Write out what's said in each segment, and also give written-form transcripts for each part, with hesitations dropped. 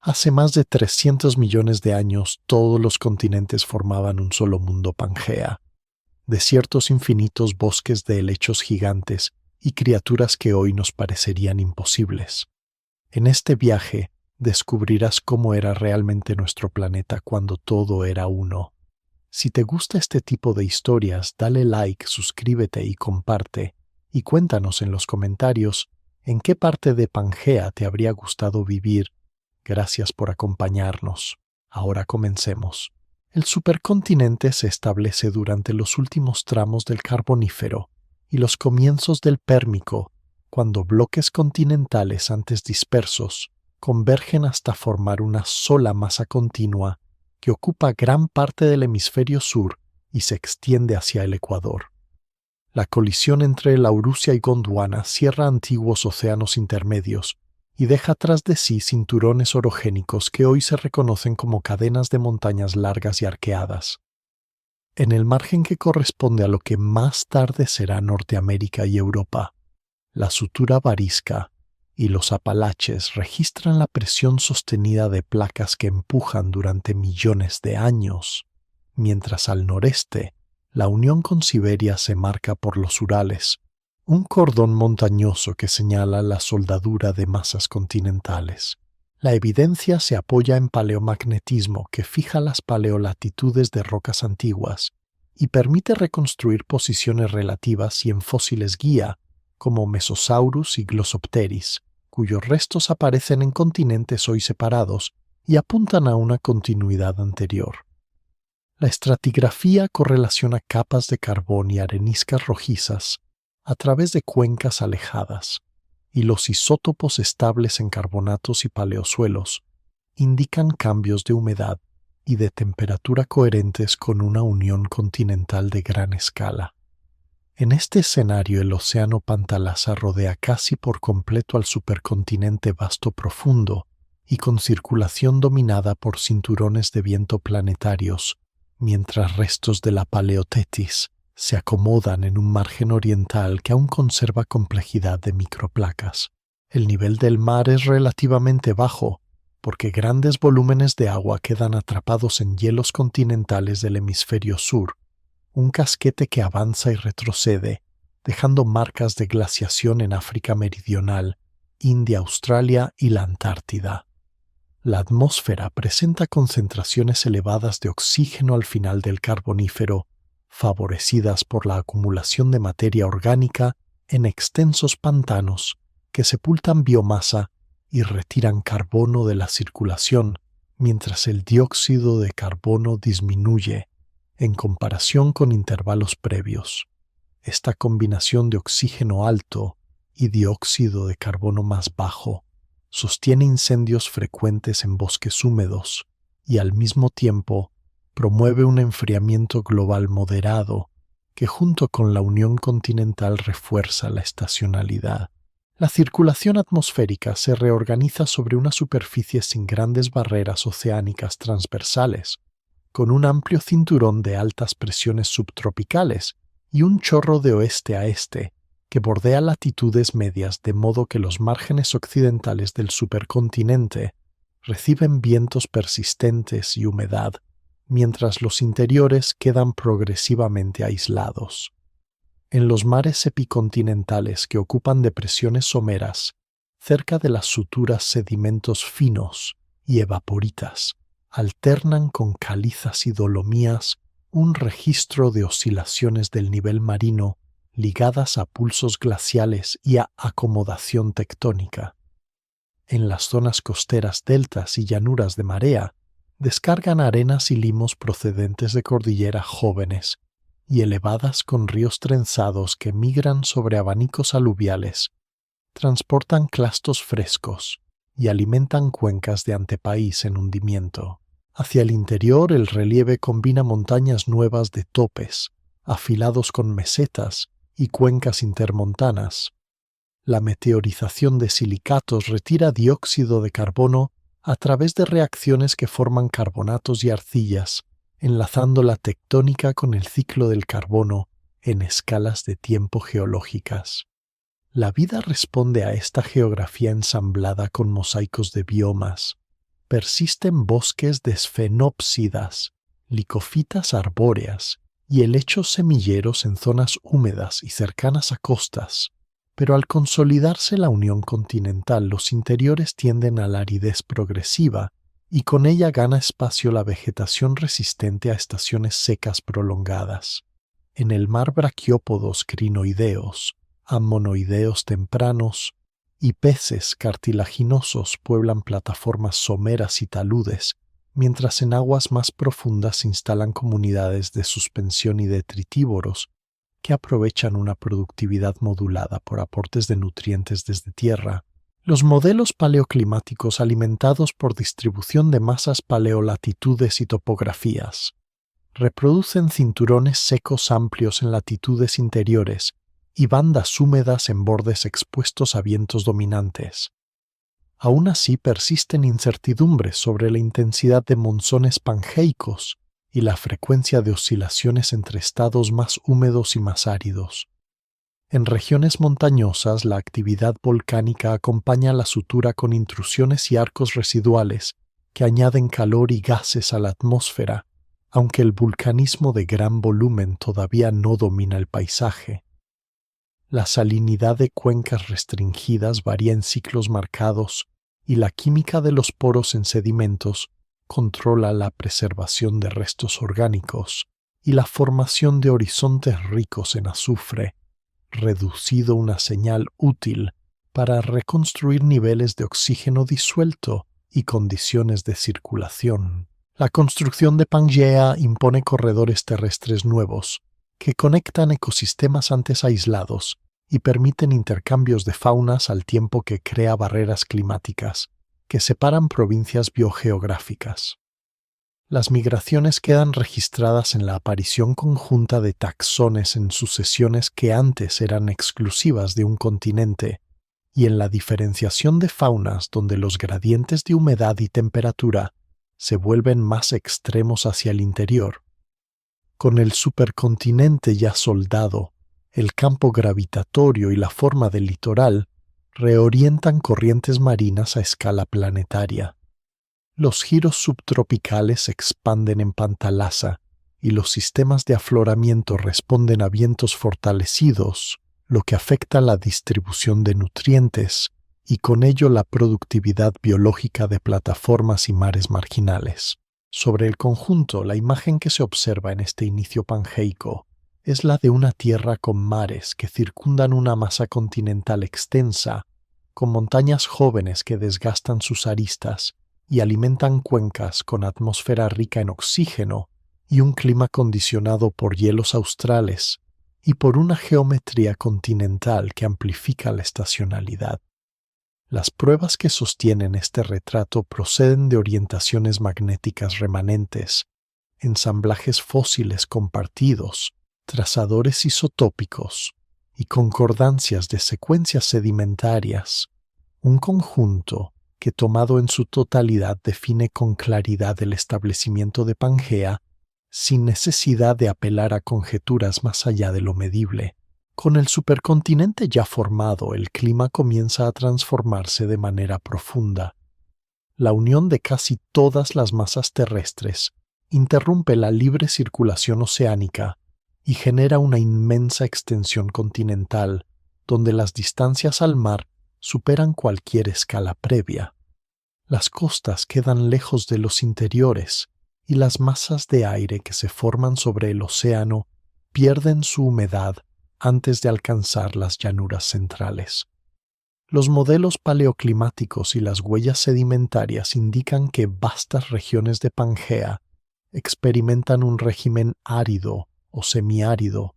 Hace más de 300 millones de años, todos los continentes formaban un solo mundo Pangea. Desiertos infinitos, bosques de helechos gigantes y criaturas que hoy nos parecerían imposibles. En este viaje, descubrirás cómo era realmente nuestro planeta cuando todo era uno. Si te gusta este tipo de historias, dale like, suscríbete y comparte, y cuéntanos en los comentarios en qué parte de Pangea te habría gustado vivir. Gracias por acompañarnos. Ahora comencemos. El supercontinente se establece durante los últimos tramos del Carbonífero y los comienzos del Pérmico, cuando bloques continentales antes dispersos convergen hasta formar una sola masa continua que ocupa gran parte del hemisferio sur y se extiende hacia el ecuador. La colisión entre Laurasia y Gondwana cierra antiguos océanos intermedios y deja tras de sí cinturones orogénicos que hoy se reconocen como cadenas de montañas largas y arqueadas. En el margen que corresponde a lo que más tarde será Norteamérica y Europa, la sutura varisca y los Apalaches registran la presión sostenida de placas que empujan durante millones de años, mientras al noreste, la unión con Siberia se marca por los Urales, un cordón montañoso que señala la soldadura de masas continentales. La evidencia se apoya en paleomagnetismo que fija las paleolatitudes de rocas antiguas y permite reconstruir posiciones relativas y en fósiles guía como Mesosaurus y Glossopteris, cuyos restos aparecen en continentes hoy separados y apuntan a una continuidad anterior. La estratigrafía correlaciona capas de carbón y areniscas rojizas a través de cuencas alejadas, y los isótopos estables en carbonatos y paleosuelos indican cambios de humedad y de temperatura coherentes con una unión continental de gran escala. En este escenario, el océano Pantalasa rodea casi por completo al supercontinente vasto profundo y con circulación dominada por cinturones de viento planetarios, mientras restos de la Paleotetis se acomodan en un margen oriental que aún conserva complejidad de microplacas. El nivel del mar es relativamente bajo, porque grandes volúmenes de agua quedan atrapados en hielos continentales del hemisferio sur, un casquete que avanza y retrocede, dejando marcas de glaciación en África meridional, India, Australia y la Antártida. La atmósfera presenta concentraciones elevadas de oxígeno al final del Carbonífero, favorecidas por la acumulación de materia orgánica en extensos pantanos que sepultan biomasa y retiran carbono de la circulación, mientras el dióxido de carbono disminuye en comparación con intervalos previos. Esta combinación de oxígeno alto y dióxido de carbono más bajo sostiene incendios frecuentes en bosques húmedos y al mismo tiempo promueve un enfriamiento global moderado que junto con la unión continental refuerza la estacionalidad. La circulación atmosférica se reorganiza sobre una superficie sin grandes barreras oceánicas transversales, con un amplio cinturón de altas presiones subtropicales y un chorro de oeste a este que bordea latitudes medias, de modo que los márgenes occidentales del supercontinente reciben vientos persistentes y humedad, mientras los interiores quedan progresivamente aislados. En los mares epicontinentales que ocupan depresiones someras, cerca de las suturas, sedimentos finos y evaporitas alternan con calizas y dolomías un registro de oscilaciones del nivel marino ligadas a pulsos glaciales y a acomodación tectónica. En las zonas costeras, deltas y llanuras de marea, descargan arenas y limos procedentes de cordillera jóvenes y elevadas con ríos trenzados que migran sobre abanicos aluviales, transportan clastos frescos y alimentan cuencas de antepaís en hundimiento. Hacia el interior, el relieve combina montañas nuevas de topes, afilados con mesetas y cuencas intermontanas. La meteorización de silicatos retira dióxido de carbono a través de reacciones que forman carbonatos y arcillas, enlazando la tectónica con el ciclo del carbono en escalas de tiempo geológicas. La vida responde a esta geografía ensamblada con mosaicos de biomas, persisten bosques de esfenópsidas, licofitas arbóreas y helechos semilleros en zonas húmedas y cercanas a costas. Pero al consolidarse la unión continental, los interiores tienden a la aridez progresiva y con ella gana espacio la vegetación resistente a estaciones secas prolongadas. En el mar braquiópodos crinoideos, ammonoideos tempranos y peces cartilaginosos pueblan plataformas someras y taludes, mientras en aguas más profundas se instalan comunidades de suspensión y detritívoros que aprovechan una productividad modulada por aportes de nutrientes desde tierra. Los modelos paleoclimáticos alimentados por distribución de masas, paleolatitudes y topografías reproducen cinturones secos amplios en latitudes interiores y bandas húmedas en bordes expuestos a vientos dominantes. Aún así persisten incertidumbres sobre la intensidad de monzones pangeicos y la frecuencia de oscilaciones entre estados más húmedos y más áridos. En regiones montañosas, la actividad volcánica acompaña la sutura con intrusiones y arcos residuales que añaden calor y gases a la atmósfera, aunque el vulcanismo de gran volumen todavía no domina el paisaje. La salinidad de cuencas restringidas varía en ciclos marcados y la química de los poros en sedimentos controla la preservación de restos orgánicos y la formación de horizontes ricos en azufre, reducido una señal útil para reconstruir niveles de oxígeno disuelto y condiciones de circulación. La construcción de Pangea impone corredores terrestres nuevos que conectan ecosistemas antes aislados y permiten intercambios de faunas al tiempo que crea barreras climáticas que separan provincias biogeográficas. Las migraciones quedan registradas en la aparición conjunta de taxones en sucesiones que antes eran exclusivas de un continente y en la diferenciación de faunas donde los gradientes de humedad y temperatura se vuelven más extremos hacia el interior. Con el supercontinente ya soldado, el campo gravitatorio y la forma del litoral reorientan corrientes marinas a escala planetaria. Los giros subtropicales se expanden en Pantalasa y los sistemas de afloramiento responden a vientos fortalecidos, lo que afecta la distribución de nutrientes y con ello la productividad biológica de plataformas y mares marginales. Sobre el conjunto, la imagen que se observa en este inicio pangeico es la de una tierra con mares que circundan una masa continental extensa, con montañas jóvenes que desgastan sus aristas y alimentan cuencas con atmósfera rica en oxígeno y un clima condicionado por hielos australes y por una geometría continental que amplifica la estacionalidad. Las pruebas que sostienen este retrato proceden de orientaciones magnéticas remanentes, ensamblajes fósiles compartidos, trazadores isotópicos y concordancias de secuencias sedimentarias, un conjunto que tomado en su totalidad define con claridad el establecimiento de Pangea sin necesidad de apelar a conjeturas más allá de lo medible. Con el supercontinente ya formado, el clima comienza a transformarse de manera profunda. La unión de casi todas las masas terrestres interrumpe la libre circulación oceánica y genera una inmensa extensión continental, donde las distancias al mar superan cualquier escala previa. Las costas quedan lejos de los interiores y las masas de aire que se forman sobre el océano pierden su humedad antes de alcanzar las llanuras centrales. Los modelos paleoclimáticos y las huellas sedimentarias indican que vastas regiones de Pangea experimentan un régimen árido o semiárido,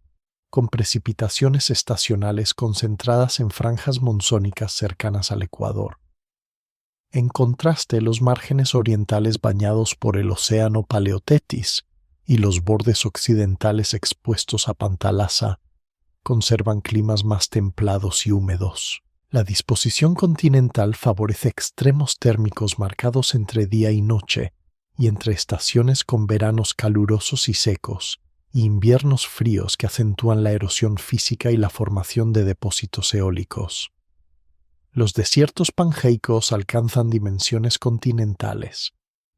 con precipitaciones estacionales concentradas en franjas monzónicas cercanas al Ecuador. En contraste, los márgenes orientales bañados por el océano Paleotetis y los bordes occidentales expuestos a Pantalasa conservan climas más templados y húmedos. La disposición continental favorece extremos térmicos marcados entre día y noche y entre estaciones con veranos calurosos y secos y inviernos fríos que acentúan la erosión física y la formación de depósitos eólicos. Los desiertos pangeicos alcanzan dimensiones continentales,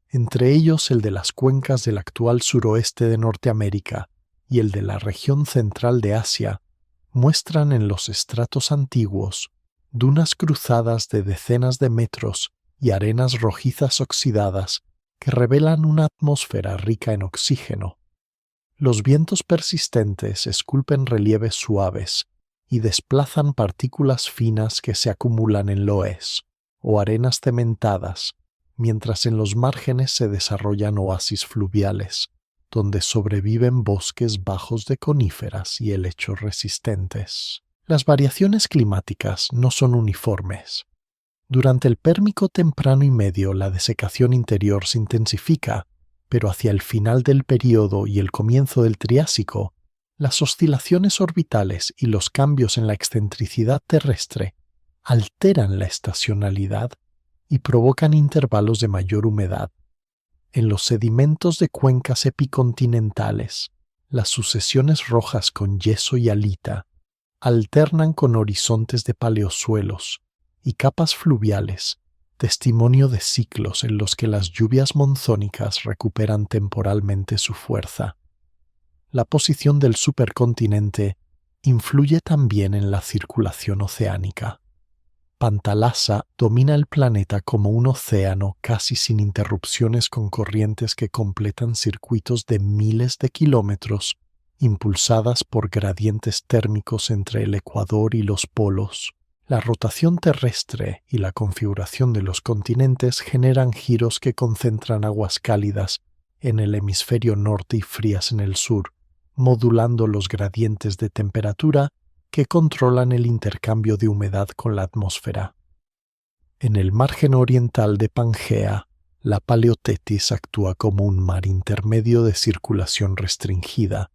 entre ellos el de las cuencas del actual suroeste de Norteamérica y el de la región central de Asia, muestran en los estratos antiguos dunas cruzadas de decenas de metros y arenas rojizas oxidadas que revelan una atmósfera rica en oxígeno. Los vientos persistentes esculpen relieves suaves y desplazan partículas finas que se acumulan en loess o arenas cementadas, mientras en los márgenes se desarrollan oasis fluviales, donde sobreviven bosques bajos de coníferas y helechos resistentes. Las variaciones climáticas no son uniformes. Durante el Pérmico temprano y medio la desecación interior se intensifica, pero hacia el final del período y el comienzo del Triásico, las oscilaciones orbitales y los cambios en la excentricidad terrestre alteran la estacionalidad y provocan intervalos de mayor humedad. En los sedimentos de cuencas epicontinentales, las sucesiones rojas con yeso y halita alternan con horizontes de paleosuelos y capas fluviales, testimonio de ciclos en los que las lluvias monzónicas recuperan temporalmente su fuerza. La posición del supercontinente influye también en la circulación oceánica. Pantalasa domina el planeta como un océano casi sin interrupciones, con corrientes que completan circuitos de miles de kilómetros, impulsadas por gradientes térmicos entre el ecuador y los polos. La rotación terrestre y la configuración de los continentes generan giros que concentran aguas cálidas en el hemisferio norte y frías en el sur, modulando los gradientes de temperatura que controlan el intercambio de humedad con la atmósfera. En el margen oriental de Pangea, la Paleotetis actúa como un mar intermedio de circulación restringida,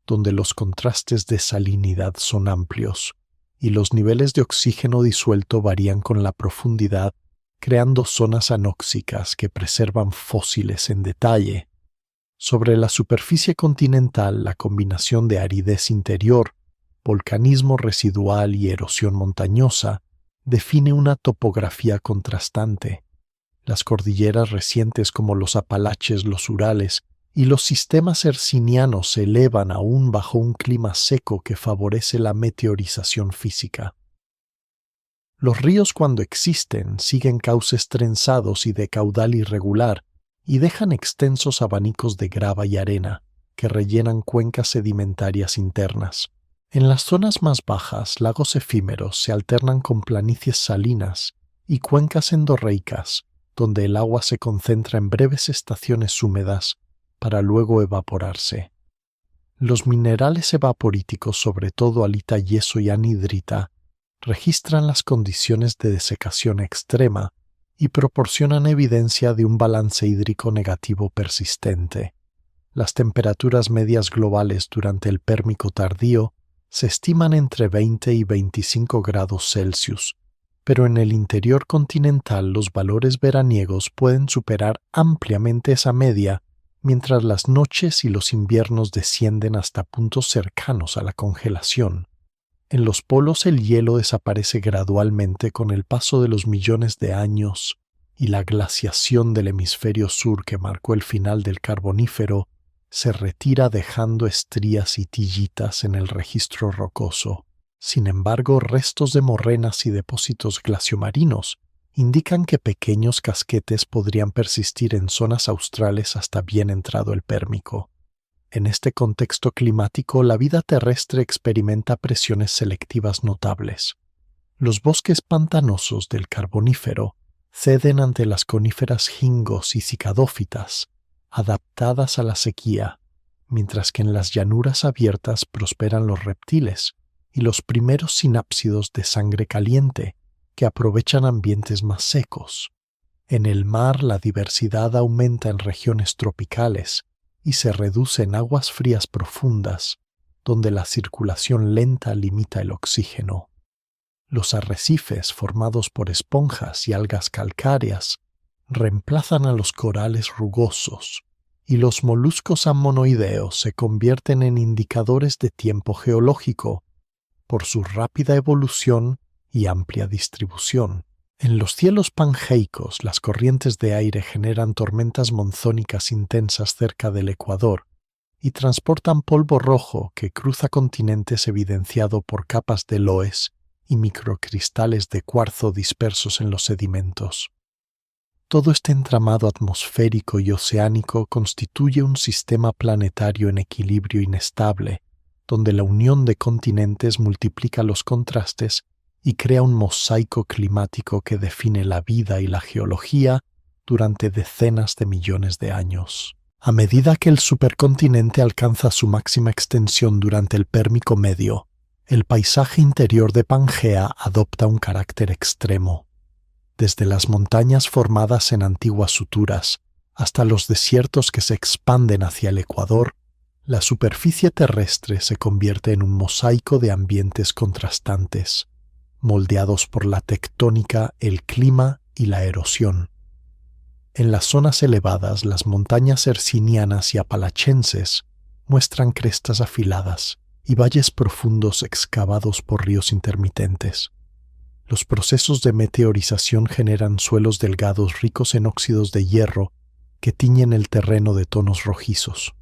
donde los contrastes de salinidad son amplios y los niveles de oxígeno disuelto varían con la profundidad, creando zonas anóxicas que preservan fósiles en detalle. Sobre la superficie continental, la combinación de aridez interior, volcanismo residual y erosión montañosa define una topografía contrastante. Las cordilleras recientes como los Apalaches, los Urales y los sistemas hercinianos se elevan aún bajo un clima seco que favorece la meteorización física. Los ríos, cuando existen, siguen cauces trenzados y de caudal irregular y dejan extensos abanicos de grava y arena que rellenan cuencas sedimentarias internas. En las zonas más bajas, lagos efímeros se alternan con planicies salinas y cuencas endorreicas, donde el agua se concentra en breves estaciones húmedas para luego evaporarse. Los minerales evaporíticos, sobre todo halita, yeso y anhidrita, registran las condiciones de desecación extrema y proporcionan evidencia de un balance hídrico negativo persistente. Las temperaturas medias globales durante el Pérmico tardío se estiman entre 20 y 25 grados Celsius, pero en el interior continental los valores veraniegos pueden superar ampliamente esa media, mientras las noches y los inviernos descienden hasta puntos cercanos a la congelación. En los polos el hielo desaparece gradualmente con el paso de los millones de años, y la glaciación del hemisferio sur, que marcó el final del Carbonífero, se retira dejando estrías y tillitas en el registro rocoso. Sin embargo, restos de morrenas y depósitos glaciomarinos indican que pequeños casquetes podrían persistir en zonas australes hasta bien entrado el Pérmico. En este contexto climático, la vida terrestre experimenta presiones selectivas notables. Los bosques pantanosos del Carbonífero ceden ante las coníferas gingos y cicadófitas, adaptadas a la sequía, mientras que en las llanuras abiertas prosperan los reptiles y los primeros sinápsidos de sangre caliente, que aprovechan ambientes más secos. En el mar, la diversidad aumenta en regiones tropicales y se reduce en aguas frías profundas, donde la circulación lenta limita el oxígeno. Los arrecifes, formados por esponjas y algas calcáreas, reemplazan a los corales rugosos, y los moluscos ammonoideos se convierten en indicadores de tiempo geológico por su rápida evolución y amplia distribución. En los cielos pangeicos, las corrientes de aire generan tormentas monzónicas intensas cerca del ecuador y transportan polvo rojo que cruza continentes evidenciado por capas de loess y microcristales de cuarzo dispersos en los sedimentos. Todo este entramado atmosférico y oceánico constituye un sistema planetario en equilibrio inestable, donde la unión de continentes multiplica los contrastes y crea un mosaico climático que define la vida y la geología durante decenas de millones de años. A medida que el supercontinente alcanza su máxima extensión durante el Pérmico Medio, el paisaje interior de Pangea adopta un carácter extremo. Desde las montañas formadas en antiguas suturas hasta los desiertos que se expanden hacia el ecuador, la superficie terrestre se convierte en un mosaico de ambientes contrastantes, moldeados por la tectónica, el clima y la erosión. En las zonas elevadas, las montañas hercinianas y apalachenses muestran crestas afiladas y valles profundos excavados por ríos intermitentes. Los procesos de meteorización generan suelos delgados ricos en óxidos de hierro que tiñen el terreno de tonos rojizos.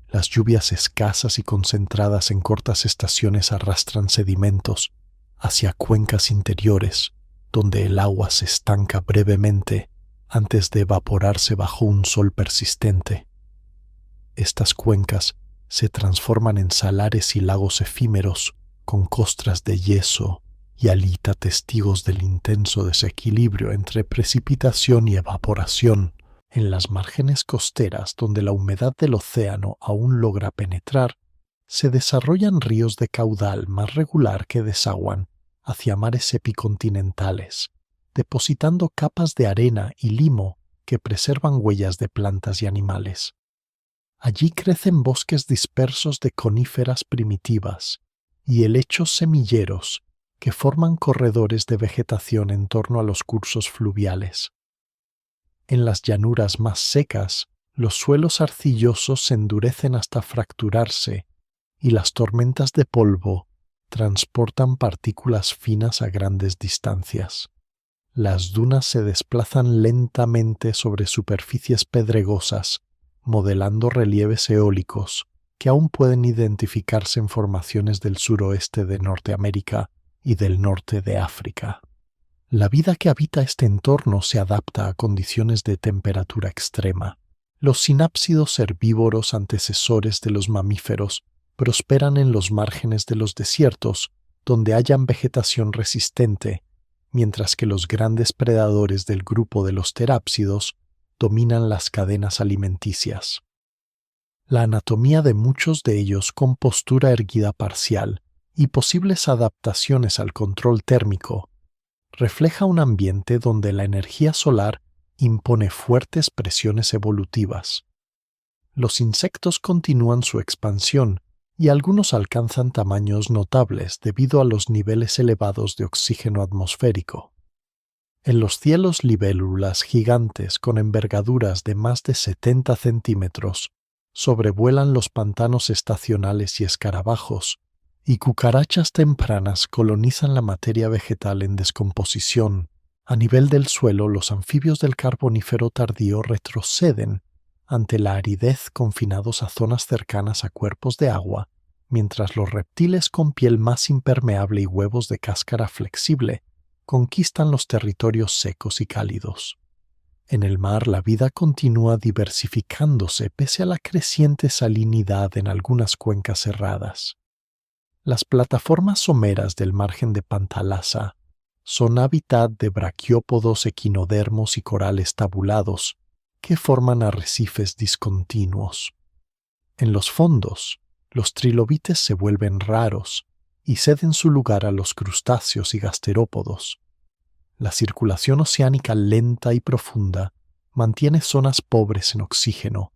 Las lluvias escasas y concentradas en cortas estaciones arrastran sedimentos hacia cuencas interiores, donde el agua se estanca brevemente antes de evaporarse bajo un sol persistente. Estas cuencas se transforman en salares y lagos efímeros con costras de yeso y alita, testigos del intenso desequilibrio entre precipitación y evaporación. En las márgenes costeras, donde la humedad del océano aún logra penetrar, se desarrollan ríos de caudal más regular que desaguan hacia mares epicontinentales, depositando capas de arena y limo que preservan huellas de plantas y animales. Allí crecen bosques dispersos de coníferas primitivas y helechos semilleros que forman corredores de vegetación en torno a los cursos fluviales. En las llanuras más secas, los suelos arcillosos se endurecen hasta fracturarse y las tormentas de polvo transportan partículas finas a grandes distancias. Las dunas se desplazan lentamente sobre superficies pedregosas, modelando relieves eólicos que aún pueden identificarse en formaciones del suroeste de Norteamérica y del norte de África. La vida que habita este entorno se adapta a condiciones de temperatura extrema. Los sinápsidos herbívoros antecesores de los mamíferos prosperan en los márgenes de los desiertos, donde hayan vegetación resistente, mientras que los grandes predadores del grupo de los terápsidos dominan las cadenas alimenticias. La anatomía de muchos de ellos, con postura erguida parcial y posibles adaptaciones al control térmico, refleja un ambiente donde la energía solar impone fuertes presiones evolutivas. Los insectos continúan su expansión y algunos alcanzan tamaños notables debido a los niveles elevados de oxígeno atmosférico. En los cielos, libélulas gigantes con envergaduras de más de 70 centímetros sobrevuelan los pantanos estacionales y escarabajos, y cucarachas tempranas colonizan la materia vegetal en descomposición. A nivel del suelo, los anfibios del Carbonífero tardío retroceden ante la aridez, confinados a zonas cercanas a cuerpos de agua, mientras los reptiles con piel más impermeable y huevos de cáscara flexible conquistan los territorios secos y cálidos. En el mar, la vida continúa diversificándose pese a la creciente salinidad en algunas cuencas cerradas. Las plataformas someras del margen de Pantalasa son hábitat de braquiópodos, equinodermos y corales tabulados que forman arrecifes discontinuos. En los fondos, los trilobites se vuelven raros y ceden su lugar a los crustáceos y gasterópodos. La circulación oceánica lenta y profunda mantiene zonas pobres en oxígeno,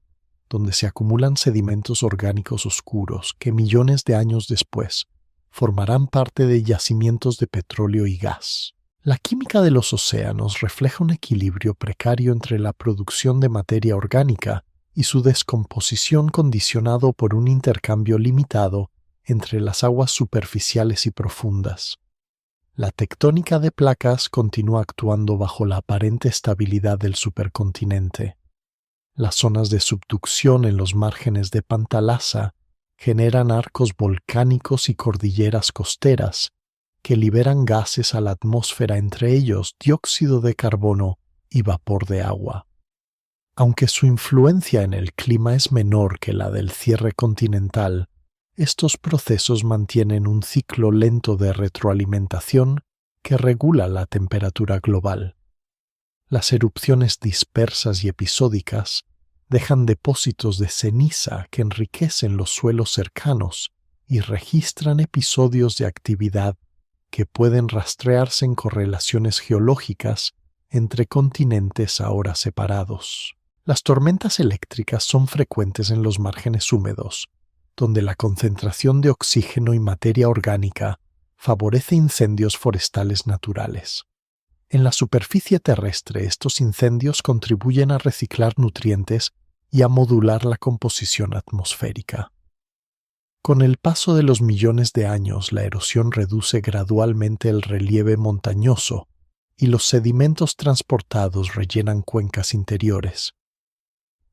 donde se acumulan sedimentos orgánicos oscuros que millones de años después formarán parte de yacimientos de petróleo y gas. La química de los océanos refleja un equilibrio precario entre la producción de materia orgánica y su descomposición, condicionado por un intercambio limitado entre las aguas superficiales y profundas. La tectónica de placas continúa actuando bajo la aparente estabilidad del supercontinente. Las zonas de subducción en los márgenes de Pantalasa generan arcos volcánicos y cordilleras costeras que liberan gases a la atmósfera, entre ellos dióxido de carbono y vapor de agua. Aunque su influencia en el clima es menor que la del cierre continental, estos procesos mantienen un ciclo lento de retroalimentación que regula la temperatura global. Las erupciones dispersas y episódicas dejan depósitos de ceniza que enriquecen los suelos cercanos y registran episodios de actividad que pueden rastrearse en correlaciones geológicas entre continentes ahora separados. Las tormentas eléctricas son frecuentes en los márgenes húmedos, donde la concentración de oxígeno y materia orgánica favorece incendios forestales naturales. En la superficie terrestre, estos incendios contribuyen a reciclar nutrientes y a modular la composición atmosférica. Con el paso de los millones de años, la erosión reduce gradualmente el relieve montañoso y los sedimentos transportados rellenan cuencas interiores.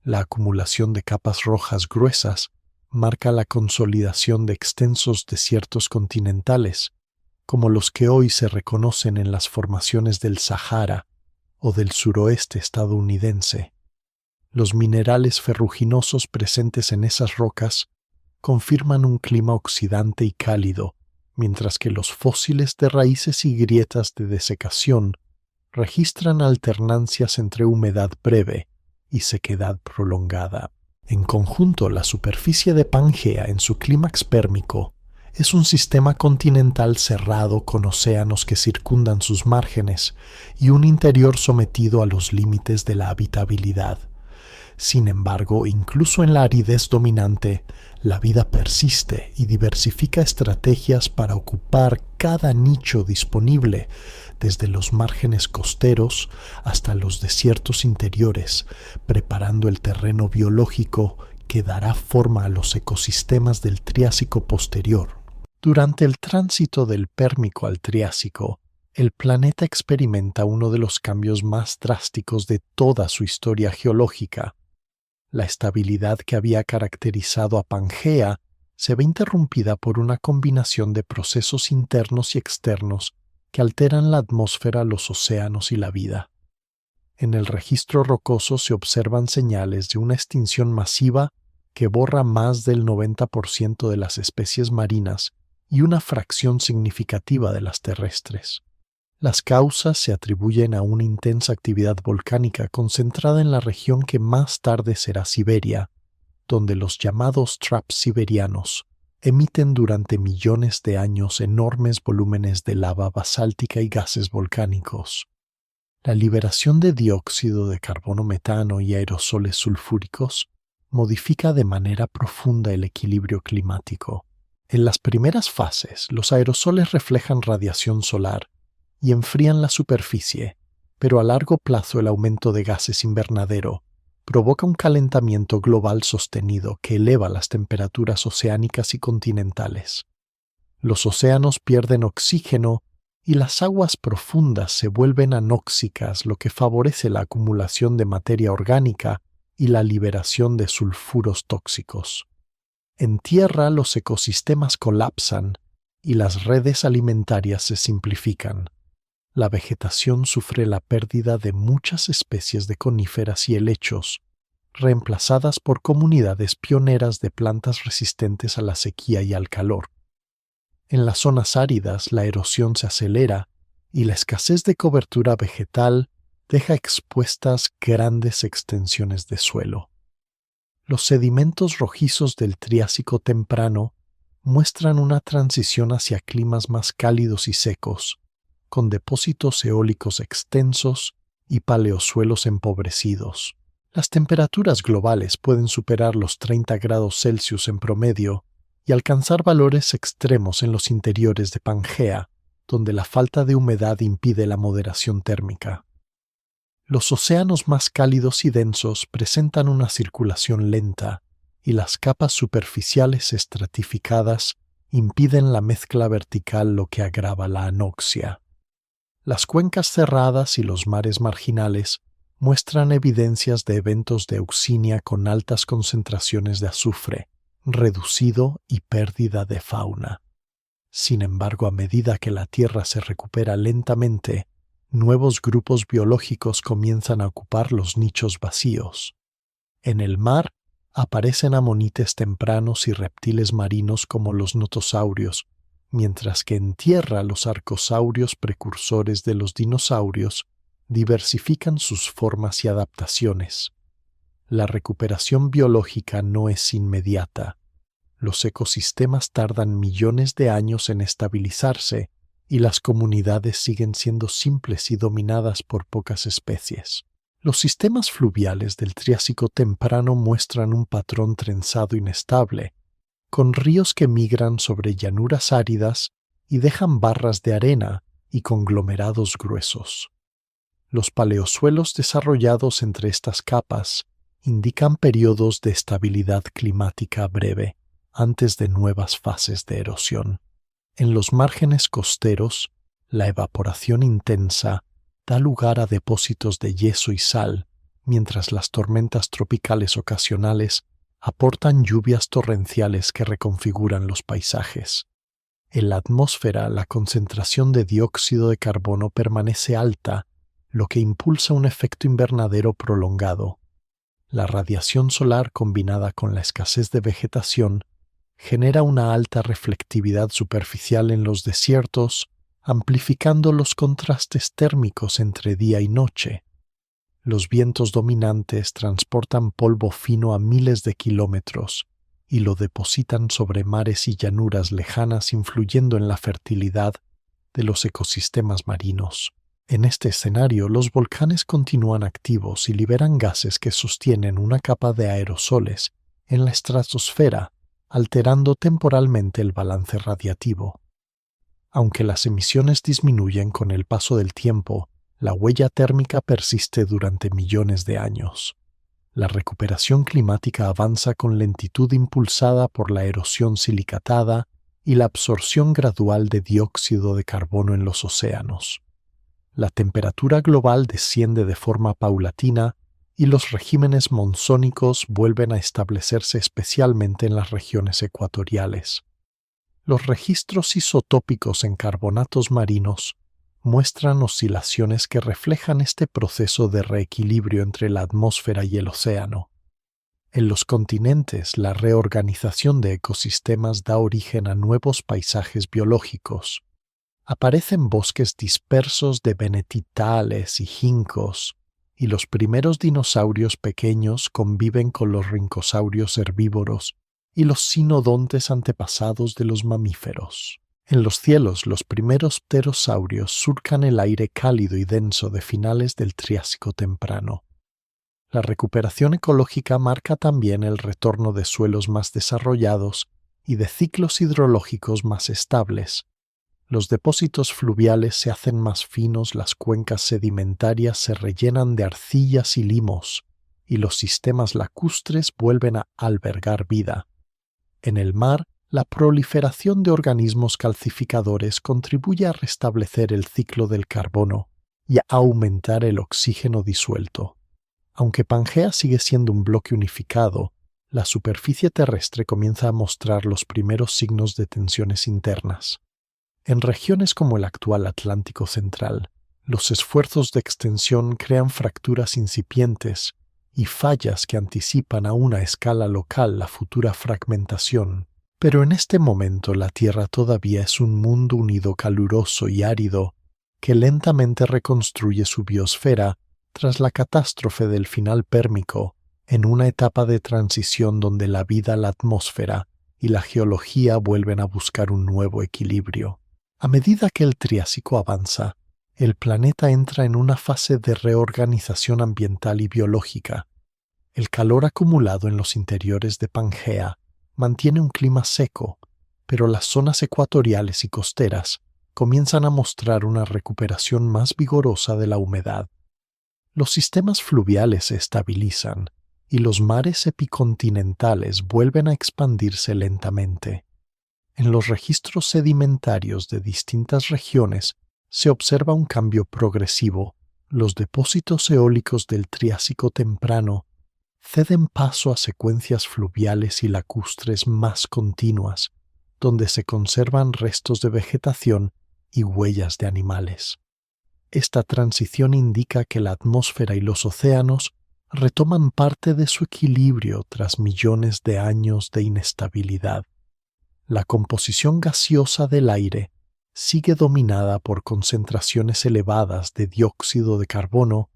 La acumulación de capas rojas gruesas marca la consolidación de extensos desiertos continentales, como los que hoy se reconocen en las formaciones del Sahara o del suroeste estadounidense. Los minerales ferruginosos presentes en esas rocas confirman un clima oxidante y cálido, mientras que los fósiles de raíces y grietas de desecación registran alternancias entre humedad breve y sequedad prolongada. En conjunto, la superficie de Pangea en su clímax pérmico es un sistema continental cerrado con océanos que circundan sus márgenes y un interior sometido a los límites de la habitabilidad. Sin embargo, incluso en la aridez dominante, la vida persiste y diversifica estrategias para ocupar cada nicho disponible, desde los márgenes costeros hasta los desiertos interiores, preparando el terreno biológico que dará forma a los ecosistemas del Triásico posterior. Durante el tránsito del Pérmico al Triásico, el planeta experimenta uno de los cambios más drásticos de toda su historia geológica. La estabilidad que había caracterizado a Pangea se ve interrumpida por una combinación de procesos internos y externos que alteran la atmósfera, los océanos y la vida. En el registro rocoso se observan señales de una extinción masiva que borra más del 90% de las especies marinas y una fracción significativa de las terrestres. Las causas se atribuyen a una intensa actividad volcánica concentrada en la región que más tarde será Siberia, donde los llamados traps siberianos emiten durante millones de años enormes volúmenes de lava basáltica y gases volcánicos. La liberación de dióxido de carbono, metano y aerosoles sulfúricos modifica de manera profunda el equilibrio climático. En las primeras fases, los aerosoles reflejan radiación solar y enfrían la superficie, pero a largo plazo el aumento de gases invernadero provoca un calentamiento global sostenido que eleva las temperaturas oceánicas y continentales. Los océanos pierden oxígeno y las aguas profundas se vuelven anóxicas, lo que favorece la acumulación de materia orgánica y la liberación de sulfuros tóxicos. En tierra, los ecosistemas colapsan y las redes alimentarias se simplifican. La vegetación sufre la pérdida de muchas especies de coníferas y helechos, reemplazadas por comunidades pioneras de plantas resistentes a la sequía y al calor. En las zonas áridas, la erosión se acelera y la escasez de cobertura vegetal deja expuestas grandes extensiones de suelo. Los sedimentos rojizos del Triásico temprano muestran una transición hacia climas más cálidos y secos, con depósitos eólicos extensos y paleosuelos empobrecidos. Las temperaturas globales pueden superar los 30 grados Celsius en promedio y alcanzar valores extremos en los interiores de Pangea, donde la falta de humedad impide la moderación térmica. Los océanos más cálidos y densos presentan una circulación lenta y las capas superficiales estratificadas impiden la mezcla vertical, lo que agrava la anoxia. Las cuencas cerradas y los mares marginales muestran evidencias de eventos de auxinia con altas concentraciones de azufre, reducido y pérdida de fauna. Sin embargo, a medida que la Tierra se recupera lentamente, nuevos grupos biológicos comienzan a ocupar los nichos vacíos. En el mar aparecen amonites tempranos y reptiles marinos como los notosaurios, mientras que en tierra los arcosaurios, precursores de los dinosaurios, diversifican sus formas y adaptaciones. La recuperación biológica no es inmediata. Los ecosistemas tardan millones de años en estabilizarse y las comunidades siguen siendo simples y dominadas por pocas especies. Los sistemas fluviales del Triásico temprano muestran un patrón trenzado inestable, con ríos que migran sobre llanuras áridas y dejan barras de arena y conglomerados gruesos. Los paleosuelos desarrollados entre estas capas indican periodos de estabilidad climática breve antes de nuevas fases de erosión. En los márgenes costeros, la evaporación intensa da lugar a depósitos de yeso y sal, mientras las tormentas tropicales ocasionales aportan lluvias torrenciales que reconfiguran los paisajes. En la atmósfera, la concentración de dióxido de carbono permanece alta, lo que impulsa un efecto invernadero prolongado. La radiación solar combinada con la escasez de vegetación genera una alta reflectividad superficial en los desiertos, amplificando los contrastes térmicos entre día y noche. Los vientos dominantes transportan polvo fino a miles de kilómetros y lo depositan sobre mares y llanuras lejanas, influyendo en la fertilidad de los ecosistemas marinos. En este escenario, los volcanes continúan activos y liberan gases que sostienen una capa de aerosoles en la estratosfera, alterando temporalmente el balance radiativo. Aunque las emisiones disminuyen con el paso del tiempo, la huella térmica persiste durante millones de años. La recuperación climática avanza con lentitud impulsada por la erosión silicatada y la absorción gradual de dióxido de carbono en los océanos. La temperatura global desciende de forma paulatina y los regímenes monzónicos vuelven a establecerse especialmente en las regiones ecuatoriales. Los registros isotópicos en carbonatos marinos muestran oscilaciones que reflejan este proceso de reequilibrio entre la atmósfera y el océano. En los continentes, la reorganización de ecosistemas da origen a nuevos paisajes biológicos. Aparecen bosques dispersos de benetitales y ginkgos, y los primeros dinosaurios pequeños conviven con los rincosaurios herbívoros y los sinodontes antepasados de los mamíferos. En los cielos, los primeros pterosaurios surcan el aire cálido y denso de finales del Triásico temprano. La recuperación ecológica marca también el retorno de suelos más desarrollados y de ciclos hidrológicos más estables. Los depósitos fluviales se hacen más finos, las cuencas sedimentarias se rellenan de arcillas y limos, y los sistemas lacustres vuelven a albergar vida. En el mar, la proliferación de organismos calcificadores contribuye a restablecer el ciclo del carbono y a aumentar el oxígeno disuelto. Aunque Pangea sigue siendo un bloque unificado, la superficie terrestre comienza a mostrar los primeros signos de tensiones internas. En regiones como el actual Atlántico Central, los esfuerzos de extensión crean fracturas incipientes y fallas que anticipan a una escala local la futura fragmentación. Pero en este momento la Tierra todavía es un mundo unido caluroso y árido que lentamente reconstruye su biosfera tras la catástrofe del final pérmico, en una etapa de transición donde la vida, la atmósfera y la geología vuelven a buscar un nuevo equilibrio. A medida que el Triásico avanza, el planeta entra en una fase de reorganización ambiental y biológica. El calor acumulado en los interiores de Pangea mantiene un clima seco, pero las zonas ecuatoriales y costeras comienzan a mostrar una recuperación más vigorosa de la humedad. Los sistemas fluviales se estabilizan y los mares epicontinentales vuelven a expandirse lentamente. En los registros sedimentarios de distintas regiones se observa un cambio progresivo. Los depósitos eólicos del Triásico temprano ceden paso a secuencias fluviales y lacustres más continuas, donde se conservan restos de vegetación y huellas de animales. Esta transición indica que la atmósfera y los océanos retoman parte de su equilibrio tras millones de años de inestabilidad. La composición gaseosa del aire sigue dominada por concentraciones elevadas de dióxido de carbono,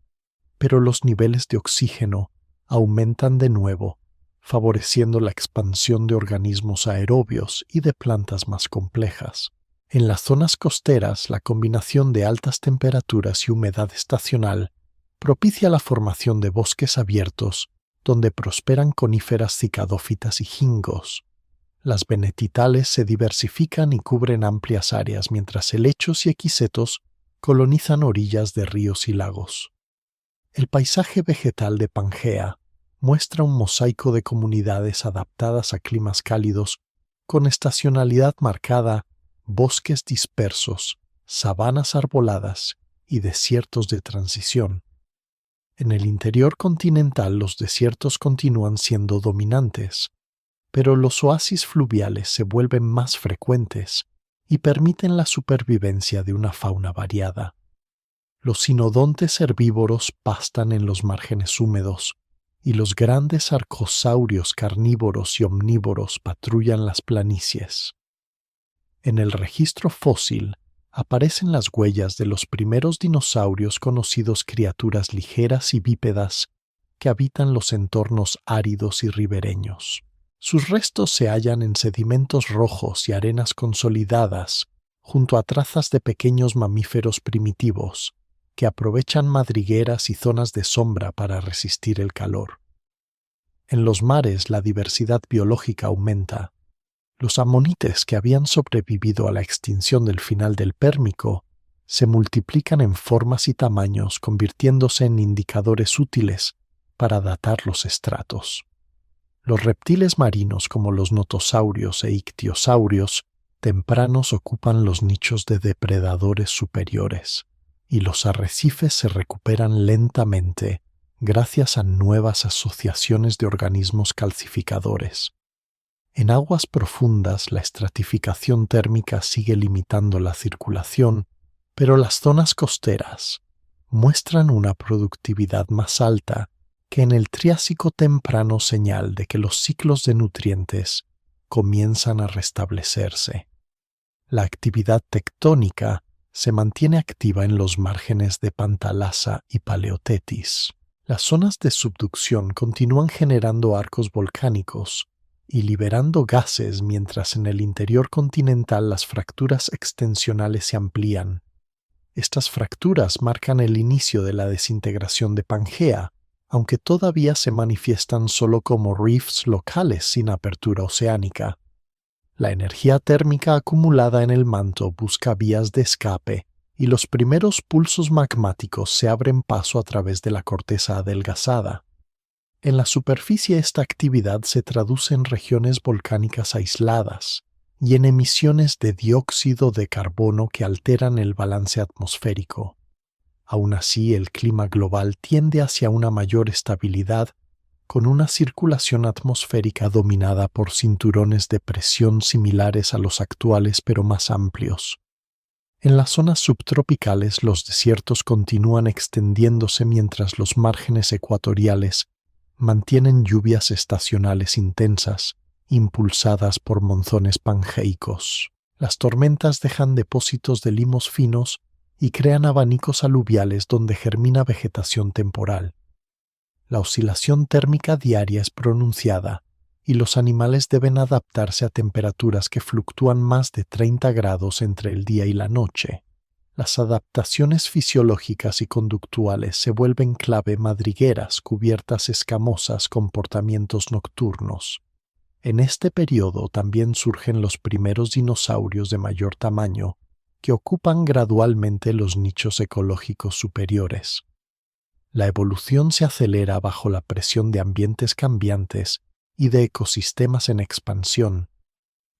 pero los niveles de oxígeno aumentan de nuevo, favoreciendo la expansión de organismos aerobios y de plantas más complejas. En las zonas costeras, la combinación de altas temperaturas y humedad estacional propicia la formación de bosques abiertos, donde prosperan coníferas cicadófitas y gingos. Las benetitales se diversifican y cubren amplias áreas, mientras helechos y equisetos colonizan orillas de ríos y lagos. El paisaje vegetal de Pangea muestra un mosaico de comunidades adaptadas a climas cálidos, con estacionalidad marcada, bosques dispersos, sabanas arboladas y desiertos de transición. En el interior continental los desiertos continúan siendo dominantes, pero los oasis fluviales se vuelven más frecuentes y permiten la supervivencia de una fauna variada. Los sinodontes herbívoros pastan en los márgenes húmedos, y los grandes arcosaurios carnívoros y omnívoros patrullan las planicies. En el registro fósil aparecen las huellas de los primeros dinosaurios conocidos, criaturas ligeras y bípedas que habitan los entornos áridos y ribereños. Sus restos se hallan en sedimentos rojos y arenas consolidadas, junto a trazas de pequeños mamíferos primitivos, que aprovechan madrigueras y zonas de sombra para resistir el calor. En los mares la diversidad biológica aumenta. Los amonites que habían sobrevivido a la extinción del final del Pérmico se multiplican en formas y tamaños, convirtiéndose en indicadores útiles para datar los estratos. Los reptiles marinos como los notosaurios e ictiosaurios tempranos ocupan los nichos de depredadores superiores, y los arrecifes se recuperan lentamente gracias a nuevas asociaciones de organismos calcificadores. En aguas profundas la estratificación térmica sigue limitando la circulación, pero las zonas costeras muestran una productividad más alta que en el Triásico temprano, señal de que los ciclos de nutrientes comienzan a restablecerse. La actividad tectónica se mantiene activa en los márgenes de Pantalasa y Paleotetis. Las zonas de subducción continúan generando arcos volcánicos y liberando gases, mientras en el interior continental las fracturas extensionales se amplían. Estas fracturas marcan el inicio de la desintegración de Pangea, aunque todavía se manifiestan solo como reefs locales sin apertura oceánica. La energía térmica acumulada en el manto busca vías de escape, y los primeros pulsos magmáticos se abren paso a través de la corteza adelgazada. En la superficie esta actividad se traduce en regiones volcánicas aisladas y en emisiones de dióxido de carbono que alteran el balance atmosférico. Aún así, el clima global tiende hacia una mayor estabilidad, con una circulación atmosférica dominada por cinturones de presión similares a los actuales pero más amplios. En las zonas subtropicales los desiertos continúan extendiéndose, mientras los márgenes ecuatoriales mantienen lluvias estacionales intensas, impulsadas por monzones pangeicos. Las tormentas dejan depósitos de limos finos y crean abanicos aluviales donde germina vegetación temporal. La oscilación térmica diaria es pronunciada, y los animales deben adaptarse a temperaturas que fluctúan más de 30 grados entre el día y la noche. Las adaptaciones fisiológicas y conductuales se vuelven clave: madrigueras, cubiertas escamosas, comportamientos nocturnos. En este periodo también surgen los primeros dinosaurios de mayor tamaño, que ocupan gradualmente los nichos ecológicos superiores. La evolución se acelera bajo la presión de ambientes cambiantes y de ecosistemas en expansión.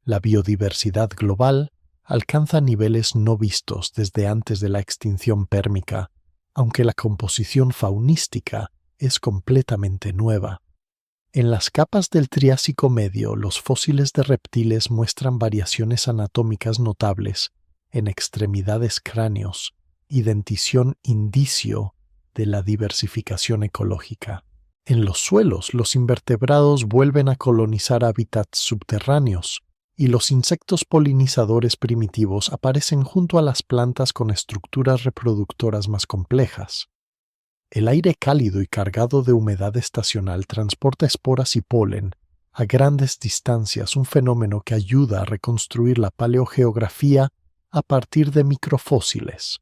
La biodiversidad global alcanza niveles no vistos desde antes de la extinción pérmica, aunque la composición faunística es completamente nueva. En las capas del Triásico medio, los fósiles de reptiles muestran variaciones anatómicas notables en extremidades cráneos y dentición, indicio de la diversificación ecológica. En los suelos, los invertebrados vuelven a colonizar hábitats subterráneos y los insectos polinizadores primitivos aparecen junto a las plantas con estructuras reproductoras más complejas. El aire cálido y cargado de humedad estacional transporta esporas y polen a grandes distancias, un fenómeno que ayuda a reconstruir la paleogeografía a partir de microfósiles.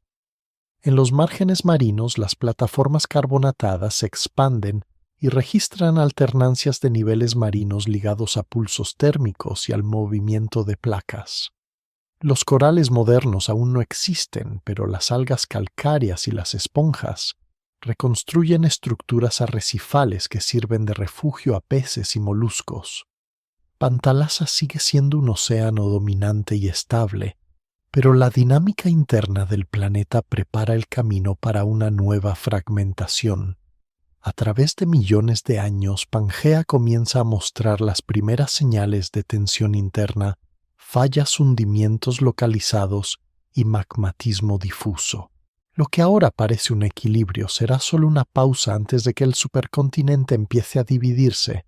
En los márgenes marinos, las plataformas carbonatadas se expanden y registran alternancias de niveles marinos ligados a pulsos térmicos y al movimiento de placas. Los corales modernos aún no existen, pero las algas calcáreas y las esponjas reconstruyen estructuras arrecifales que sirven de refugio a peces y moluscos. Pantalasa sigue siendo un océano dominante y estable, pero la dinámica interna del planeta prepara el camino para una nueva fragmentación. A través de millones de años, Pangea comienza a mostrar las primeras señales de tensión interna, fallas, hundimientos localizados y magmatismo difuso. Lo que ahora parece un equilibrio será solo una pausa antes de que el supercontinente empiece a dividirse.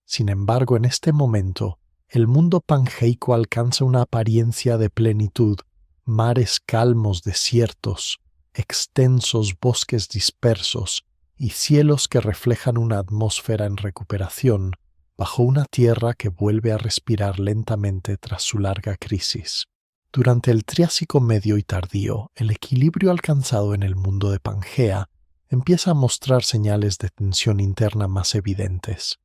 Sin embargo, en este momento, el mundo pangeico alcanza una apariencia de plenitud: mares calmos, desiertos, extensos bosques dispersos y cielos que reflejan una atmósfera en recuperación, bajo una tierra que vuelve a respirar lentamente tras su larga crisis. Durante el Triásico medio y tardío, el equilibrio alcanzado en el mundo de Pangea empieza a mostrar señales de tensión interna más evidentes.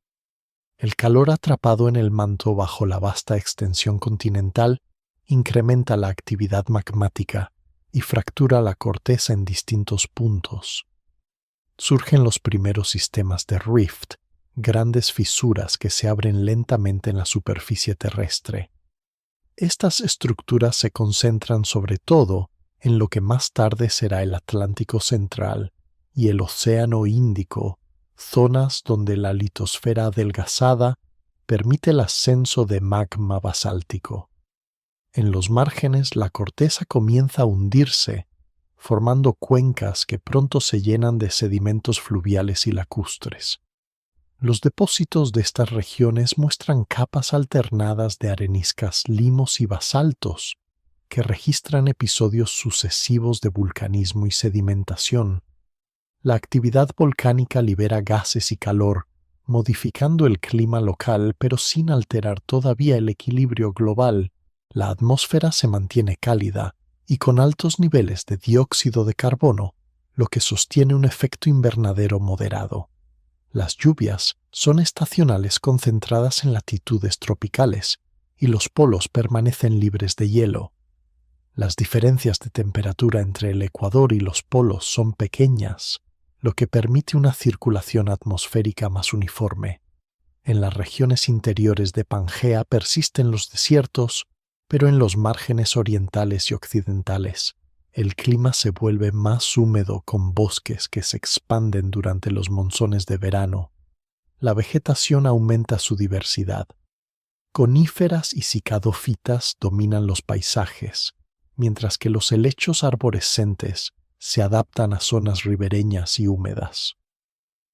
El calor atrapado en el manto bajo la vasta extensión continental incrementa la actividad magmática y fractura la corteza en distintos puntos. Surgen los primeros sistemas de rift, grandes fisuras que se abren lentamente en la superficie terrestre. Estas estructuras se concentran sobre todo en lo que más tarde será el Atlántico Central y el Océano Índico, zonas donde la litosfera adelgazada permite el ascenso de magma basáltico. En los márgenes, la corteza comienza a hundirse, formando cuencas que pronto se llenan de sedimentos fluviales y lacustres. Los depósitos de estas regiones muestran capas alternadas de areniscas, limos y basaltos, que registran episodios sucesivos de vulcanismo y sedimentación. La actividad volcánica libera gases y calor, modificando el clima local pero sin alterar todavía el equilibrio global. La atmósfera se mantiene cálida y con altos niveles de dióxido de carbono, lo que sostiene un efecto invernadero moderado. Las lluvias son estacionales concentradas en latitudes tropicales y los polos permanecen libres de hielo. Las diferencias de temperatura entre el ecuador y los polos son pequeñas, lo que permite una circulación atmosférica más uniforme. En las regiones interiores de Pangea persisten los desiertos, pero en los márgenes orientales y occidentales, el clima se vuelve más húmedo con bosques que se expanden durante los monzones de verano. La vegetación aumenta su diversidad. Coníferas y cicadofitas dominan los paisajes, mientras que los helechos arborescentes se adaptan a zonas ribereñas y húmedas.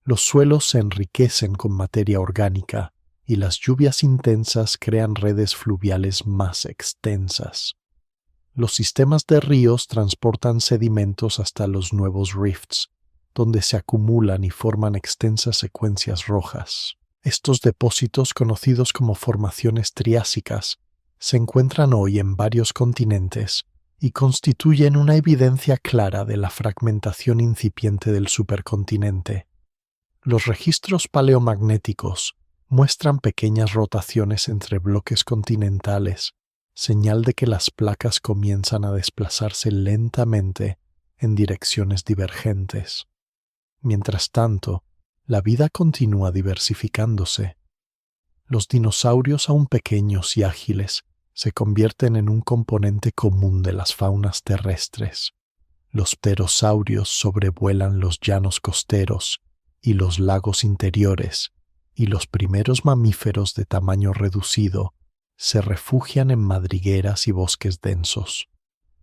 Los suelos se enriquecen con materia orgánica y las lluvias intensas crean redes fluviales más extensas. Los sistemas de ríos transportan sedimentos hasta los nuevos rifts, donde se acumulan y forman extensas secuencias rojas. Estos depósitos, conocidos como formaciones triásicas, se encuentran hoy en varios continentes y constituyen una evidencia clara de la fragmentación incipiente del supercontinente. Los registros paleomagnéticos muestran pequeñas rotaciones entre bloques continentales, señal de que las placas comienzan a desplazarse lentamente en direcciones divergentes. Mientras tanto, la vida continúa diversificándose. Los dinosaurios, aún pequeños y ágiles, se convierten en un componente común de las faunas terrestres. Los pterosaurios sobrevuelan los llanos costeros y los lagos interiores, y los primeros mamíferos de tamaño reducido se refugian en madrigueras y bosques densos.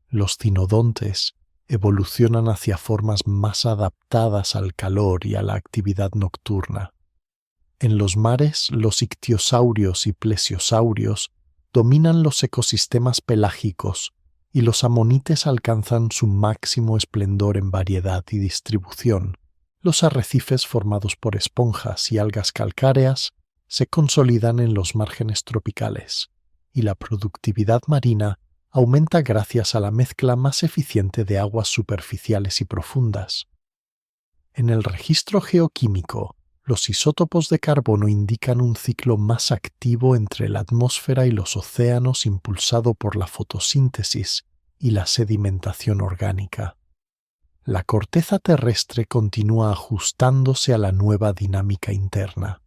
Los cinodontes evolucionan hacia formas más adaptadas al calor y a la actividad nocturna. En los mares, los ictiosaurios y plesiosaurios dominan los ecosistemas pelágicos y los amonites alcanzan su máximo esplendor en variedad y distribución. Los arrecifes formados por esponjas y algas calcáreas se consolidan en los márgenes tropicales, y la productividad marina aumenta gracias a la mezcla más eficiente de aguas superficiales y profundas. En el registro geoquímico, los isótopos de carbono indican un ciclo más activo entre la atmósfera y los océanos impulsado por la fotosíntesis y la sedimentación orgánica. La corteza terrestre continúa ajustándose a la nueva dinámica interna.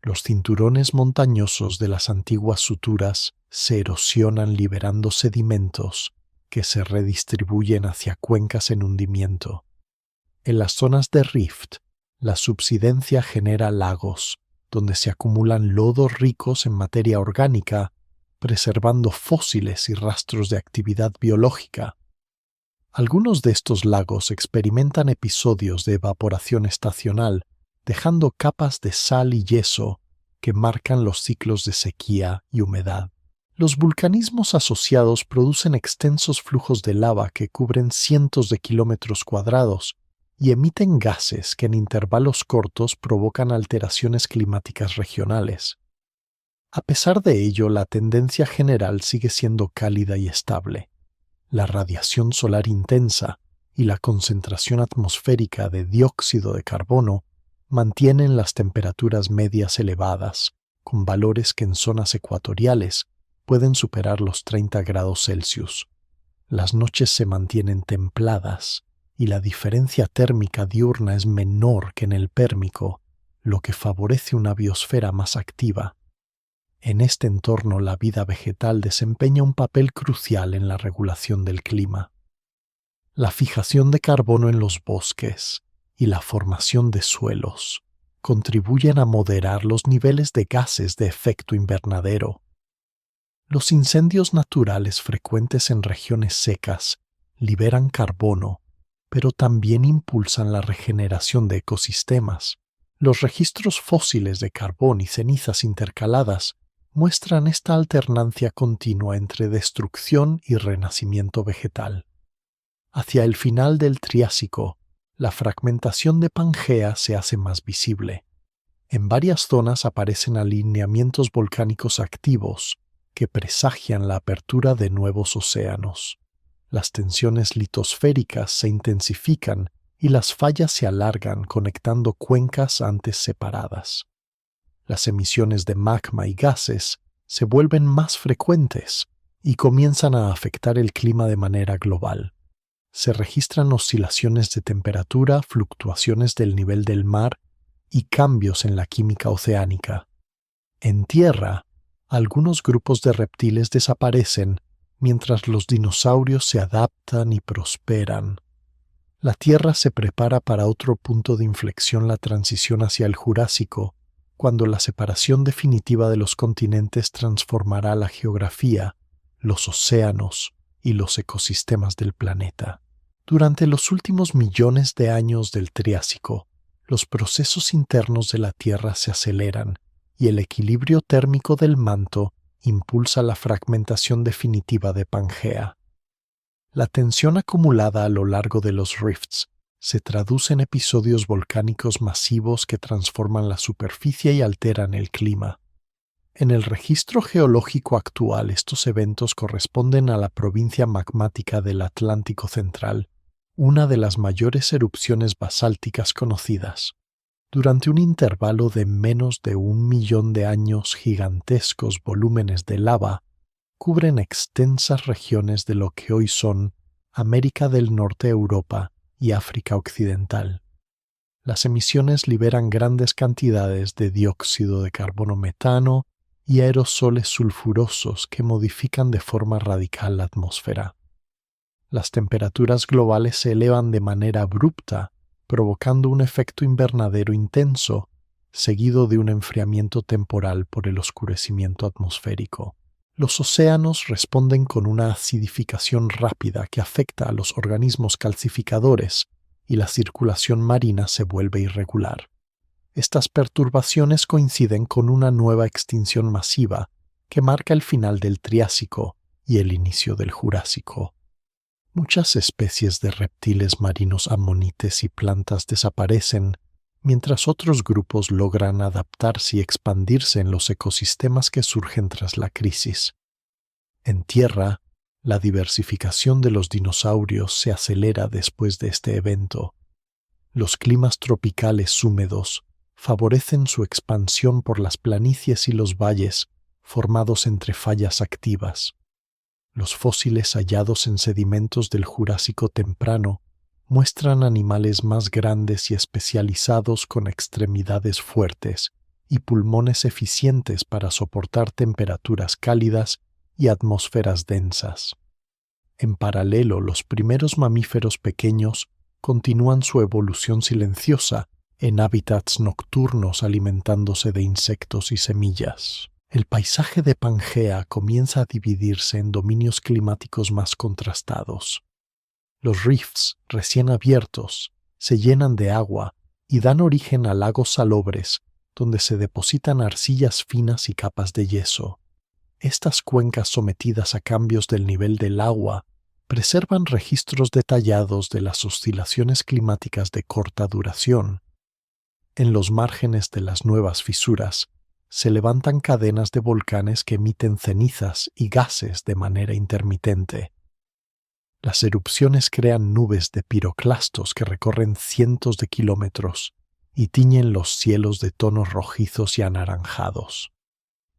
Los cinturones montañosos de las antiguas suturas se erosionan liberando sedimentos que se redistribuyen hacia cuencas en hundimiento. En las zonas de rift, la subsidencia genera lagos, donde se acumulan lodos ricos en materia orgánica, preservando fósiles y rastros de actividad biológica. Algunos de estos lagos experimentan episodios de evaporación estacional, dejando capas de sal y yeso que marcan los ciclos de sequía y humedad. Los vulcanismos asociados producen extensos flujos de lava que cubren cientos de kilómetros cuadrados y emiten gases que en intervalos cortos provocan alteraciones climáticas regionales. A pesar de ello, la tendencia general sigue siendo cálida y estable. La radiación solar intensa y la concentración atmosférica de dióxido de carbono mantienen las temperaturas medias elevadas, con valores que en zonas ecuatoriales pueden superar los 30 grados Celsius. Las noches se mantienen templadas y la diferencia térmica diurna es menor que en el pérmico, lo que favorece una biosfera más activa. En este entorno, la vida vegetal desempeña un papel crucial en la regulación del clima. La fijación de carbono en los bosques y la formación de suelos contribuyen a moderar los niveles de gases de efecto invernadero. Los incendios naturales frecuentes en regiones secas liberan carbono, pero también impulsan la regeneración de ecosistemas. Los registros fósiles de carbón y cenizas intercaladas muestran esta alternancia continua entre destrucción y renacimiento vegetal. Hacia el final del Triásico, la fragmentación de Pangea se hace más visible. En varias zonas aparecen alineamientos volcánicos activos que presagian la apertura de nuevos océanos. Las tensiones litosféricas se intensifican y las fallas se alargan conectando cuencas antes separadas. Las emisiones de magma y gases se vuelven más frecuentes y comienzan a afectar el clima de manera global. Se registran oscilaciones de temperatura, fluctuaciones del nivel del mar y cambios en la química oceánica. En tierra, algunos grupos de reptiles desaparecen mientras los dinosaurios se adaptan y prosperan. La Tierra se prepara para otro punto de inflexión, la transición hacia el Jurásico, cuando la separación definitiva de los continentes transformará la geografía, los océanos y los ecosistemas del planeta. Durante los últimos millones de años del Triásico, los procesos internos de la Tierra se aceleran y el equilibrio térmico del manto impulsa la fragmentación definitiva de Pangea. La tensión acumulada a lo largo de los rifts se traduce en episodios volcánicos masivos que transforman la superficie y alteran el clima. En el registro geológico actual, estos eventos corresponden a la provincia magmática del Atlántico Central, una de las mayores erupciones basálticas conocidas. Durante un intervalo de menos de 1 millón de años, gigantescos volúmenes de lava cubren extensas regiones de lo que hoy son América del Norte, Europa y África Occidental. Las emisiones liberan grandes cantidades de dióxido de carbono, metano y aerosoles sulfurosos que modifican de forma radical la atmósfera. Las temperaturas globales se elevan de manera abrupta, provocando un efecto invernadero intenso, seguido de un enfriamiento temporal por el oscurecimiento atmosférico. Los océanos responden con una acidificación rápida que afecta a los organismos calcificadores y la circulación marina se vuelve irregular. Estas perturbaciones coinciden con una nueva extinción masiva que marca el final del Triásico y el inicio del Jurásico. Muchas especies de reptiles marinos amonites y plantas desaparecen, mientras otros grupos logran adaptarse y expandirse en los ecosistemas que surgen tras la crisis. En tierra, la diversificación de los dinosaurios se acelera después de este evento. Los climas tropicales húmedos favorecen su expansión por las planicies y los valles formados entre fallas activas. Los fósiles hallados en sedimentos del Jurásico temprano muestran animales más grandes y especializados con extremidades fuertes y pulmones eficientes para soportar temperaturas cálidas y atmósferas densas. En paralelo, los primeros mamíferos pequeños continúan su evolución silenciosa en hábitats nocturnos alimentándose de insectos y semillas. El paisaje de Pangea comienza a dividirse en dominios climáticos más contrastados. Los rifts recién abiertos se llenan de agua y dan origen a lagos salobres donde se depositan arcillas finas y capas de yeso. Estas cuencas sometidas a cambios del nivel del agua preservan registros detallados de las oscilaciones climáticas de corta duración. En los márgenes de las nuevas fisuras se levantan cadenas de volcanes que emiten cenizas y gases de manera intermitente. Las erupciones crean nubes de piroclastos que recorren cientos de kilómetros y tiñen los cielos de tonos rojizos y anaranjados.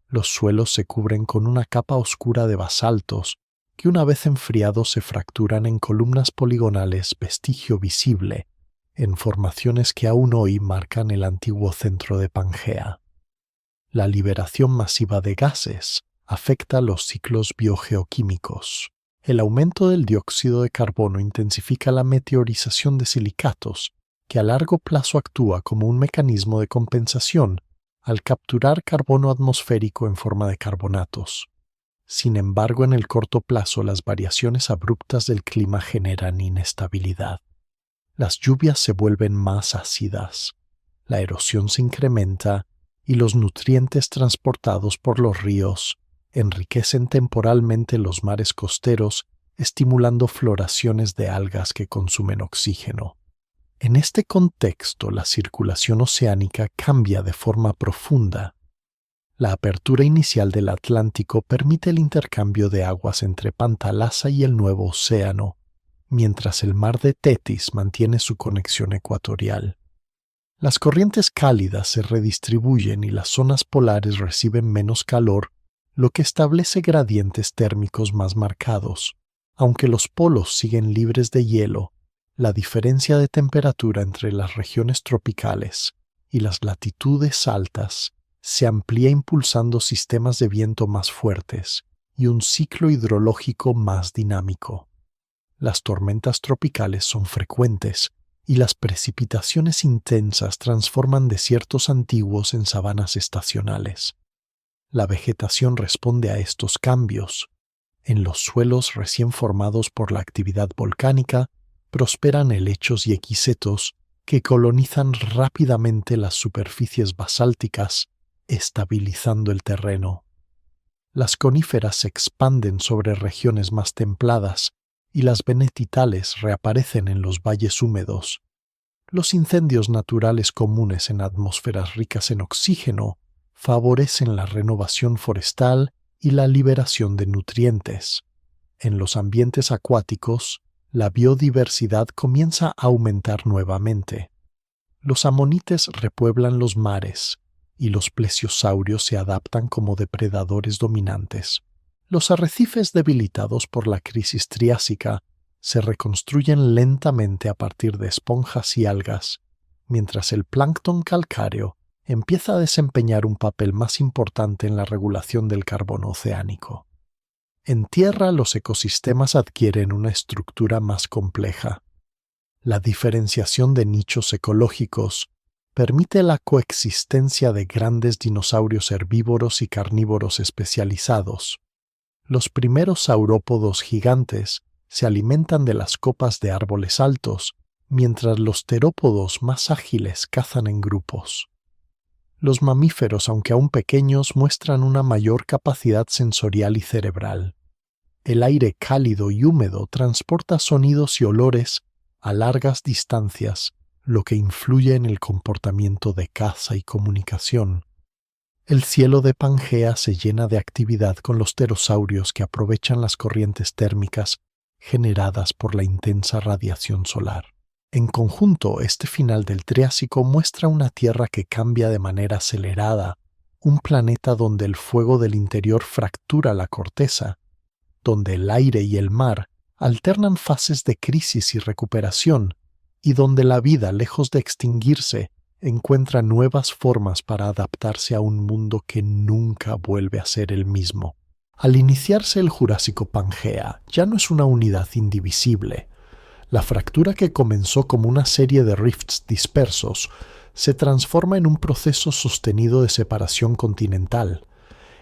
Los suelos se cubren con una capa oscura de basaltos que una vez enfriados se fracturan en columnas poligonales vestigio visible, en formaciones que aún hoy marcan el antiguo centro de Pangea. La liberación masiva de gases afecta los ciclos biogeoquímicos. El aumento del dióxido de carbono intensifica la meteorización de silicatos, que a largo plazo actúa como un mecanismo de compensación al capturar carbono atmosférico en forma de carbonatos. Sin embargo, en el corto plazo las variaciones abruptas del clima generan inestabilidad. Las lluvias se vuelven más ácidas, la erosión se incrementa y los nutrientes transportados por los ríos enriquecen temporalmente los mares costeros, estimulando floraciones de algas que consumen oxígeno. En este contexto, la circulación oceánica cambia de forma profunda. La apertura inicial del Atlántico permite el intercambio de aguas entre Pantalasa y el Nuevo Océano, mientras el mar de Tetis mantiene su conexión ecuatorial. Las corrientes cálidas se redistribuyen y las zonas polares reciben menos calor, lo que establece gradientes térmicos más marcados. Aunque los polos siguen libres de hielo, la diferencia de temperatura entre las regiones tropicales y las latitudes altas se amplía impulsando sistemas de viento más fuertes y un ciclo hidrológico más dinámico. Las tormentas tropicales son frecuentes y las precipitaciones intensas transforman desiertos antiguos en sabanas estacionales. La vegetación responde a estos cambios. En los suelos recién formados por la actividad volcánica, prosperan helechos y equisetos que colonizan rápidamente las superficies basálticas, estabilizando el terreno. Las coníferas se expanden sobre regiones más templadas y las benetitales reaparecen en los valles húmedos. Los incendios naturales comunes en atmósferas ricas en oxígeno favorecen la renovación forestal y la liberación de nutrientes. En los ambientes acuáticos, la biodiversidad comienza a aumentar nuevamente. Los amonites repueblan los mares y los plesiosaurios se adaptan como depredadores dominantes. Los arrecifes debilitados por la crisis triásica se reconstruyen lentamente a partir de esponjas y algas, mientras el plancton calcáreo empieza a desempeñar un papel más importante en la regulación del carbono oceánico. En tierra, los ecosistemas adquieren una estructura más compleja. La diferenciación de nichos ecológicos permite la coexistencia de grandes dinosaurios herbívoros y carnívoros especializados. Los primeros saurópodos gigantes se alimentan de las copas de árboles altos, mientras los terópodos más ágiles cazan en grupos. Los mamíferos, aunque aún pequeños, muestran una mayor capacidad sensorial y cerebral. El aire cálido y húmedo transporta sonidos y olores a largas distancias, lo que influye en el comportamiento de caza y comunicación. El cielo de Pangea se llena de actividad con los pterosaurios que aprovechan las corrientes térmicas generadas por la intensa radiación solar. En conjunto, este final del Triásico muestra una Tierra que cambia de manera acelerada, un planeta donde el fuego del interior fractura la corteza, donde el aire y el mar alternan fases de crisis y recuperación, y donde la vida, lejos de extinguirse, encuentra nuevas formas para adaptarse a un mundo que nunca vuelve a ser el mismo. Al iniciarse el Jurásico Pangea, ya no es una unidad indivisible. La fractura que comenzó como una serie de rifts dispersos se transforma en un proceso sostenido de separación continental.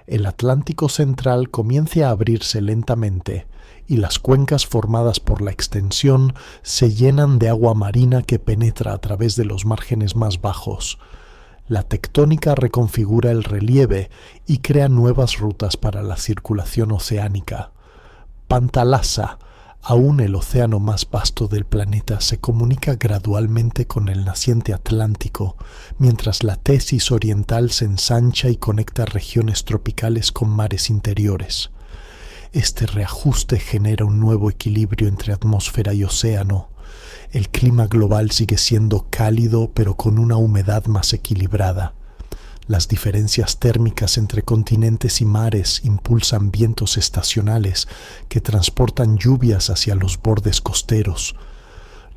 El Atlántico Central comienza a abrirse lentamente y las cuencas formadas por la extensión se llenan de agua marina que penetra a través de los márgenes más bajos. La tectónica reconfigura el relieve y crea nuevas rutas para la circulación oceánica. Pantalasa, aún el océano más vasto del planeta, se comunica gradualmente con el naciente Atlántico, mientras la Tesis oriental se ensancha y conecta regiones tropicales con mares interiores. Este reajuste genera un nuevo equilibrio entre atmósfera y océano. El clima global sigue siendo cálido, pero con una humedad más equilibrada. Las diferencias térmicas entre continentes y mares impulsan vientos estacionales que transportan lluvias hacia los bordes costeros.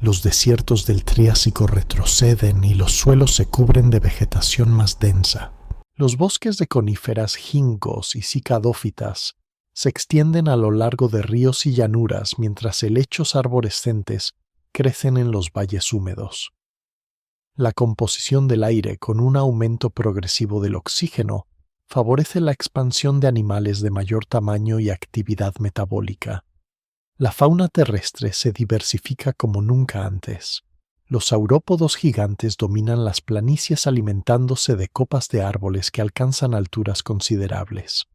Los desiertos del Triásico retroceden y los suelos se cubren de vegetación más densa. Los bosques de coníferas, gingos y cicadófitas se extienden a lo largo de ríos y llanuras mientras helechos arborescentes crecen en los valles húmedos. La composición del aire, con un aumento progresivo del oxígeno, favorece la expansión de animales de mayor tamaño y actividad metabólica. La fauna terrestre se diversifica como nunca antes. Los saurópodos gigantes dominan las planicies alimentándose de copas de árboles que alcanzan alturas considerables.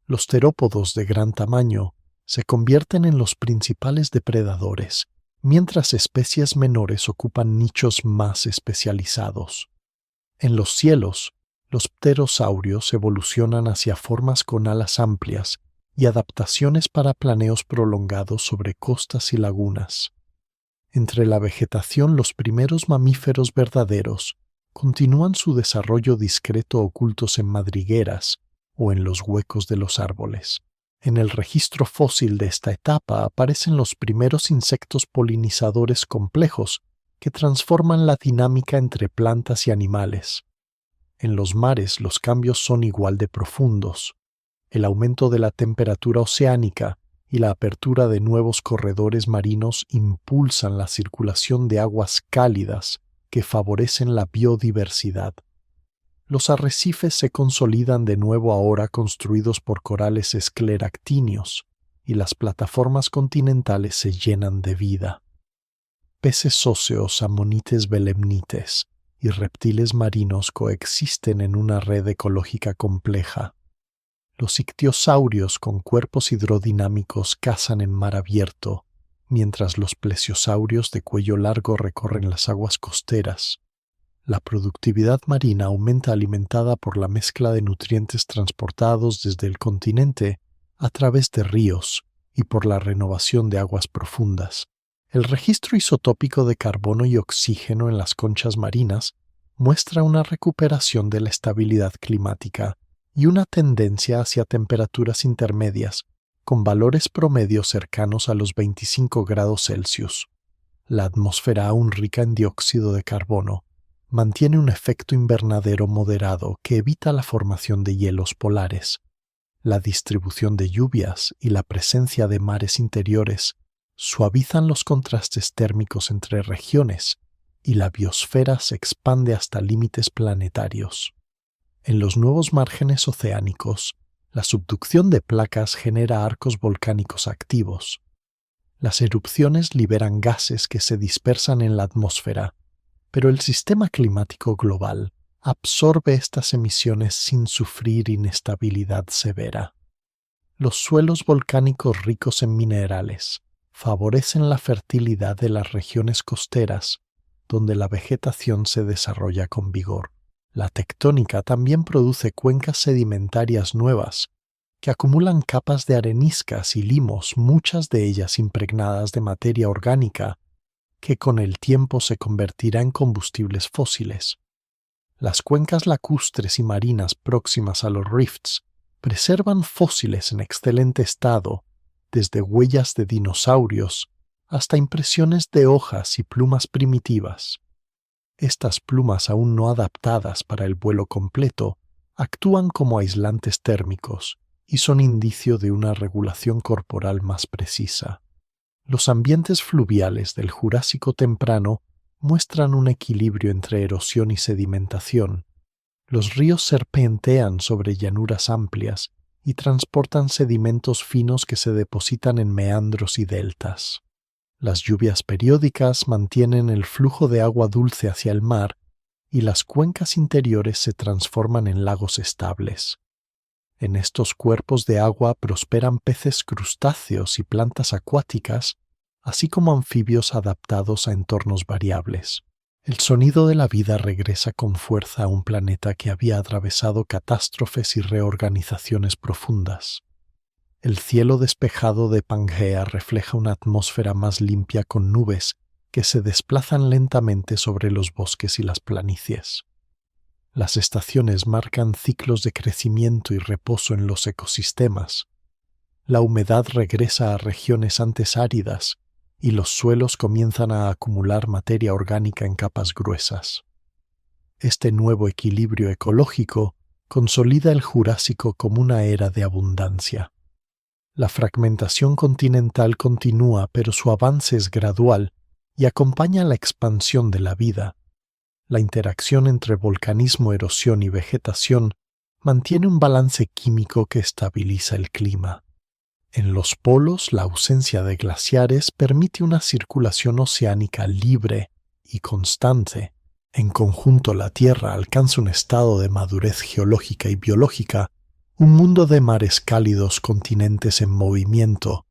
Los terópodos de gran tamaño se convierten en los principales depredadores, mientras especies menores ocupan nichos más especializados. En los cielos, los pterosaurios evolucionan hacia formas con alas amplias y adaptaciones para planeos prolongados sobre costas y lagunas. Entre la vegetación, los primeros mamíferos verdaderos continúan su desarrollo discreto ocultos en madrigueras o en los huecos de los árboles. En el registro fósil de esta etapa aparecen los primeros insectos polinizadores complejos que transforman la dinámica entre plantas y animales. En los mares los cambios son igual de profundos. El aumento de la temperatura oceánica y la apertura de nuevos corredores marinos impulsan la circulación de aguas cálidas que favorecen la biodiversidad. Los arrecifes se consolidan de nuevo ahora construidos por corales escleractíneos y las plataformas continentales se llenan de vida. Peces óseos, amonites belemnites y reptiles marinos coexisten en una red ecológica compleja. Los ictiosaurios con cuerpos hidrodinámicos cazan en mar abierto, mientras los plesiosaurios de cuello largo recorren las aguas costeras. La productividad marina aumenta alimentada por la mezcla de nutrientes transportados desde el continente a través de ríos y por la renovación de aguas profundas. El registro isotópico de carbono y oxígeno en las conchas marinas muestra una recuperación de la estabilidad climática y una tendencia hacia temperaturas intermedias, con valores promedios cercanos a los 25 grados Celsius. La atmósfera aún rica en dióxido de carbono mantiene un efecto invernadero moderado que evita la formación de hielos polares. La distribución de lluvias y la presencia de mares interiores suavizan los contrastes térmicos entre regiones y la biosfera se expande hasta límites planetarios. En los nuevos márgenes oceánicos, la subducción de placas genera arcos volcánicos activos. Las erupciones liberan gases que se dispersan en la atmósfera, pero el sistema climático global absorbe estas emisiones sin sufrir inestabilidad severa. Los suelos volcánicos ricos en minerales favorecen la fertilidad de las regiones costeras, donde la vegetación se desarrolla con vigor. La tectónica también produce cuencas sedimentarias nuevas, que acumulan capas de areniscas y limos, muchas de ellas impregnadas de materia orgánica, que con el tiempo se convertirá en combustibles fósiles. Las cuencas lacustres y marinas próximas a los rifts preservan fósiles en excelente estado, desde huellas de dinosaurios hasta impresiones de hojas y plumas primitivas. Estas plumas aún no adaptadas para el vuelo completo actúan como aislantes térmicos y son indicio de una regulación corporal más precisa. Los ambientes fluviales del Jurásico temprano muestran un equilibrio entre erosión y sedimentación. Los ríos serpentean sobre llanuras amplias y transportan sedimentos finos que se depositan en meandros y deltas. Las lluvias periódicas mantienen el flujo de agua dulce hacia el mar y las cuencas interiores se transforman en lagos estables. En estos cuerpos de agua prosperan peces crustáceos y plantas acuáticas, así como anfibios adaptados a entornos variables. El sonido de la vida regresa con fuerza a un planeta que había atravesado catástrofes y reorganizaciones profundas. El cielo despejado de Pangea refleja una atmósfera más limpia con nubes que se desplazan lentamente sobre los bosques y las planicies. Las estaciones marcan ciclos de crecimiento y reposo en los ecosistemas. La humedad regresa a regiones antes áridas y los suelos comienzan a acumular materia orgánica en capas gruesas. Este nuevo equilibrio ecológico consolida el Jurásico como una era de abundancia. La fragmentación continental continúa, pero su avance es gradual y acompaña la expansión de la vida. La interacción entre volcanismo, erosión y vegetación mantiene un balance químico que estabiliza el clima. En los polos, la ausencia de glaciares permite una circulación oceánica libre y constante. En conjunto, la Tierra alcanza un estado de madurez geológica y biológica, un mundo de mares cálidos, continentes en movimiento,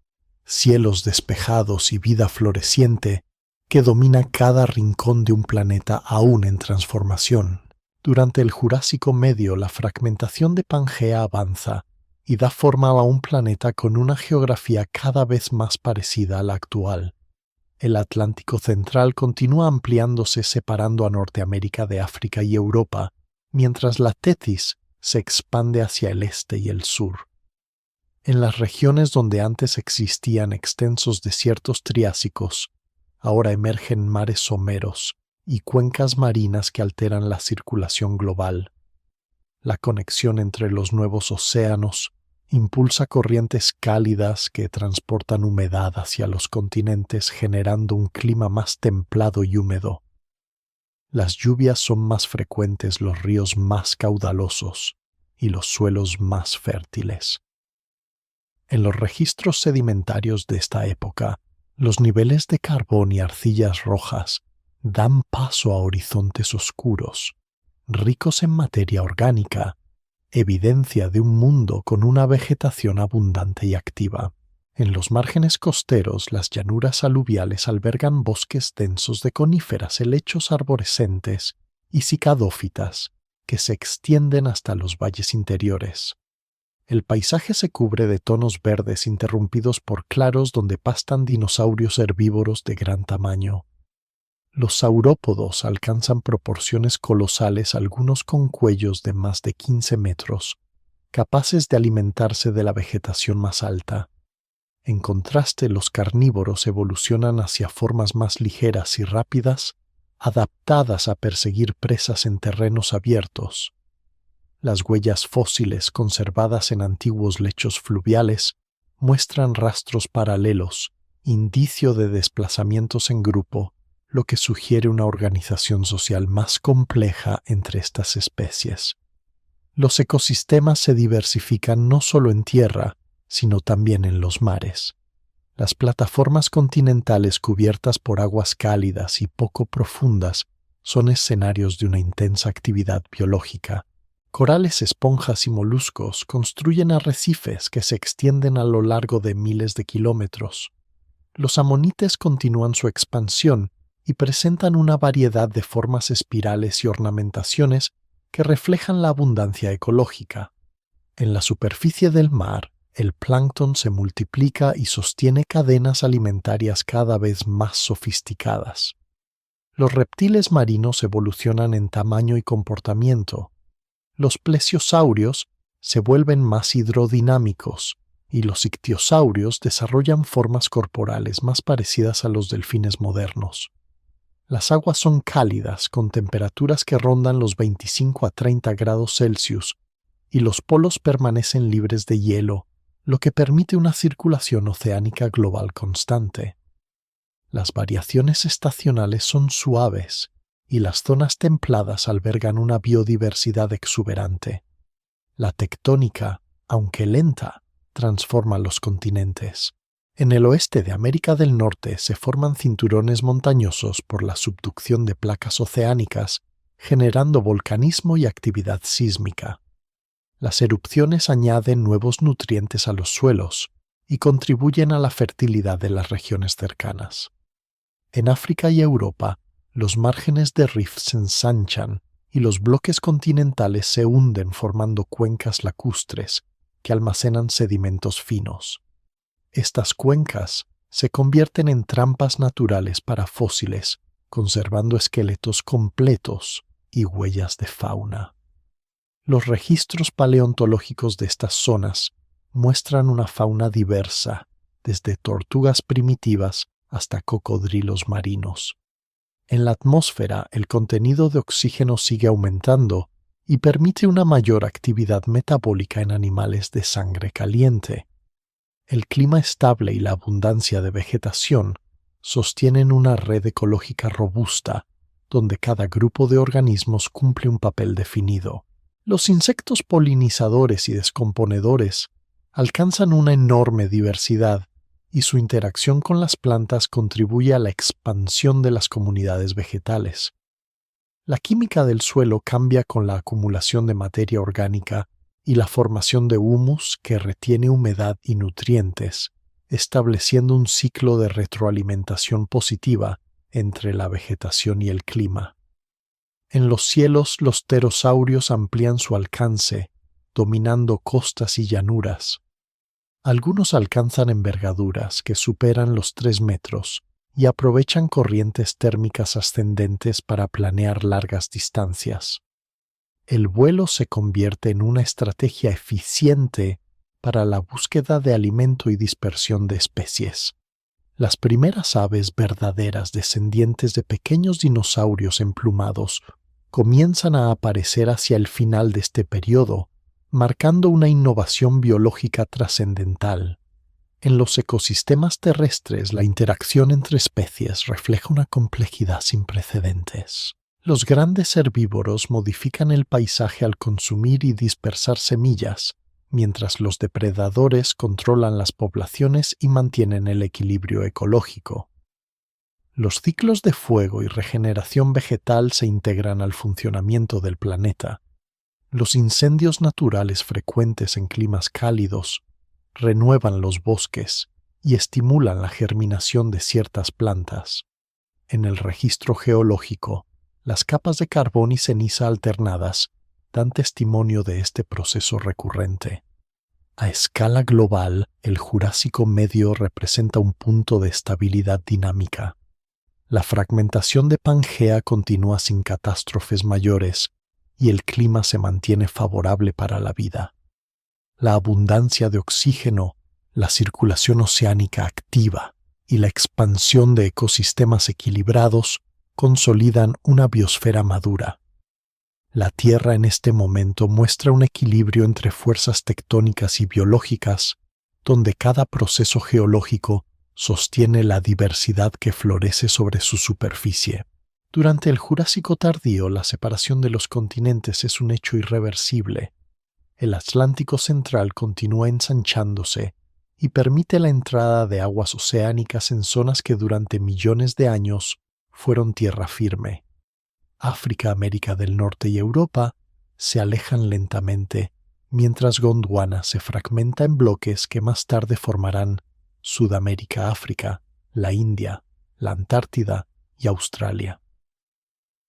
cielos despejados y vida floreciente que domina cada rincón de un planeta aún en transformación. Durante el Jurásico Medio, la fragmentación de Pangea avanza y da forma a un planeta con una geografía cada vez más parecida a la actual. El Atlántico Central continúa ampliándose separando a Norteamérica de África y Europa, mientras la Tetis se expande hacia el este y el sur. En las regiones donde antes existían extensos desiertos triásicos, ahora emergen mares someros y cuencas marinas que alteran la circulación global. La conexión entre los nuevos océanos impulsa corrientes cálidas que transportan humedad hacia los continentes, generando un clima más templado y húmedo. Las lluvias son más frecuentes, los ríos más caudalosos y los suelos más fértiles. En los registros sedimentarios de esta época, los niveles de carbón y arcillas rojas dan paso a horizontes oscuros, ricos en materia orgánica, evidencia de un mundo con una vegetación abundante y activa. En los márgenes costeros, las llanuras aluviales albergan bosques densos de coníferas, helechos arborescentes y cicadófitas que se extienden hasta los valles interiores. El paisaje se cubre de tonos verdes interrumpidos por claros donde pastan dinosaurios herbívoros de gran tamaño. Los saurópodos alcanzan proporciones colosales, algunos con cuellos de más de 15 metros, capaces de alimentarse de la vegetación más alta. En contraste, los carnívoros evolucionan hacia formas más ligeras y rápidas adaptadas a perseguir presas en terrenos abiertos. Las huellas fósiles conservadas en antiguos lechos fluviales muestran rastros paralelos, indicio de desplazamientos en grupo, lo que sugiere una organización social más compleja entre estas especies. Los ecosistemas se diversifican no solo en tierra, sino también en los mares. Las plataformas continentales cubiertas por aguas cálidas y poco profundas son escenarios de una intensa actividad biológica. Corales, esponjas y moluscos construyen arrecifes que se extienden a lo largo de miles de kilómetros. Los amonites continúan su expansión y presentan una variedad de formas espirales y ornamentaciones que reflejan la abundancia ecológica. En la superficie del mar, el plancton se multiplica y sostiene cadenas alimentarias cada vez más sofisticadas. Los reptiles marinos evolucionan en tamaño y comportamiento. Los plesiosaurios se vuelven más hidrodinámicos y los ictiosaurios desarrollan formas corporales más parecidas a los delfines modernos. Las aguas son cálidas con temperaturas que rondan los 25 a 30 grados Celsius y los polos permanecen libres de hielo, lo que permite una circulación oceánica global constante. Las variaciones estacionales son suaves y las zonas templadas albergan una biodiversidad exuberante. La tectónica, aunque lenta, transforma los continentes. En el oeste de América del Norte se forman cinturones montañosos por la subducción de placas oceánicas, generando volcanismo y actividad sísmica. Las erupciones añaden nuevos nutrientes a los suelos y contribuyen a la fertilidad de las regiones cercanas. En África y Europa, los márgenes de rifts se ensanchan y los bloques continentales se hunden formando cuencas lacustres que almacenan sedimentos finos. Estas cuencas se convierten en trampas naturales para fósiles, conservando esqueletos completos y huellas de fauna. Los registros paleontológicos de estas zonas muestran una fauna diversa, desde tortugas primitivas hasta cocodrilos marinos. En la atmósfera, el contenido de oxígeno sigue aumentando y permite una mayor actividad metabólica en animales de sangre caliente. El clima estable y la abundancia de vegetación sostienen una red ecológica robusta, donde cada grupo de organismos cumple un papel definido. Los insectos polinizadores y descomponedores alcanzan una enorme diversidad y su interacción con las plantas contribuye a la expansión de las comunidades vegetales. La química del suelo cambia con la acumulación de materia orgánica y la formación de humus que retiene humedad y nutrientes, estableciendo un ciclo de retroalimentación positiva entre la vegetación y el clima. En los cielos, los pterosaurios amplían su alcance, dominando costas y llanuras. Algunos alcanzan envergaduras que superan los 3 metros y aprovechan corrientes térmicas ascendentes para planear largas distancias. El vuelo se convierte en una estrategia eficiente para la búsqueda de alimento y dispersión de especies. Las primeras aves verdaderas descendientes de pequeños dinosaurios emplumados comienzan a aparecer hacia el final de este periodo, marcando una innovación biológica trascendental. En los ecosistemas terrestres, la interacción entre especies refleja una complejidad sin precedentes. Los grandes herbívoros modifican el paisaje al consumir y dispersar semillas, mientras los depredadores controlan las poblaciones y mantienen el equilibrio ecológico. Los ciclos de fuego y regeneración vegetal se integran al funcionamiento del planeta. Los incendios naturales frecuentes en climas cálidos renuevan los bosques y estimulan la germinación de ciertas plantas. En el registro geológico, las capas de carbón y ceniza alternadas dan testimonio de este proceso recurrente. A escala global, el Jurásico Medio representa un punto de estabilidad dinámica. La fragmentación de Pangea continúa sin catástrofes mayores y el clima se mantiene favorable para la vida. La abundancia de oxígeno, la circulación oceánica activa y la expansión de ecosistemas equilibrados consolidan una biosfera madura. La Tierra en este momento muestra un equilibrio entre fuerzas tectónicas y biológicas, donde cada proceso geológico sostiene la diversidad que florece sobre su superficie. Durante el Jurásico tardío, la separación de los continentes es un hecho irreversible. El Atlántico central continúa ensanchándose y permite la entrada de aguas oceánicas en zonas que durante millones de años fueron tierra firme. África, América del Norte y Europa se alejan lentamente, mientras Gondwana se fragmenta en bloques que más tarde formarán Sudamérica, África, la India, la Antártida y Australia.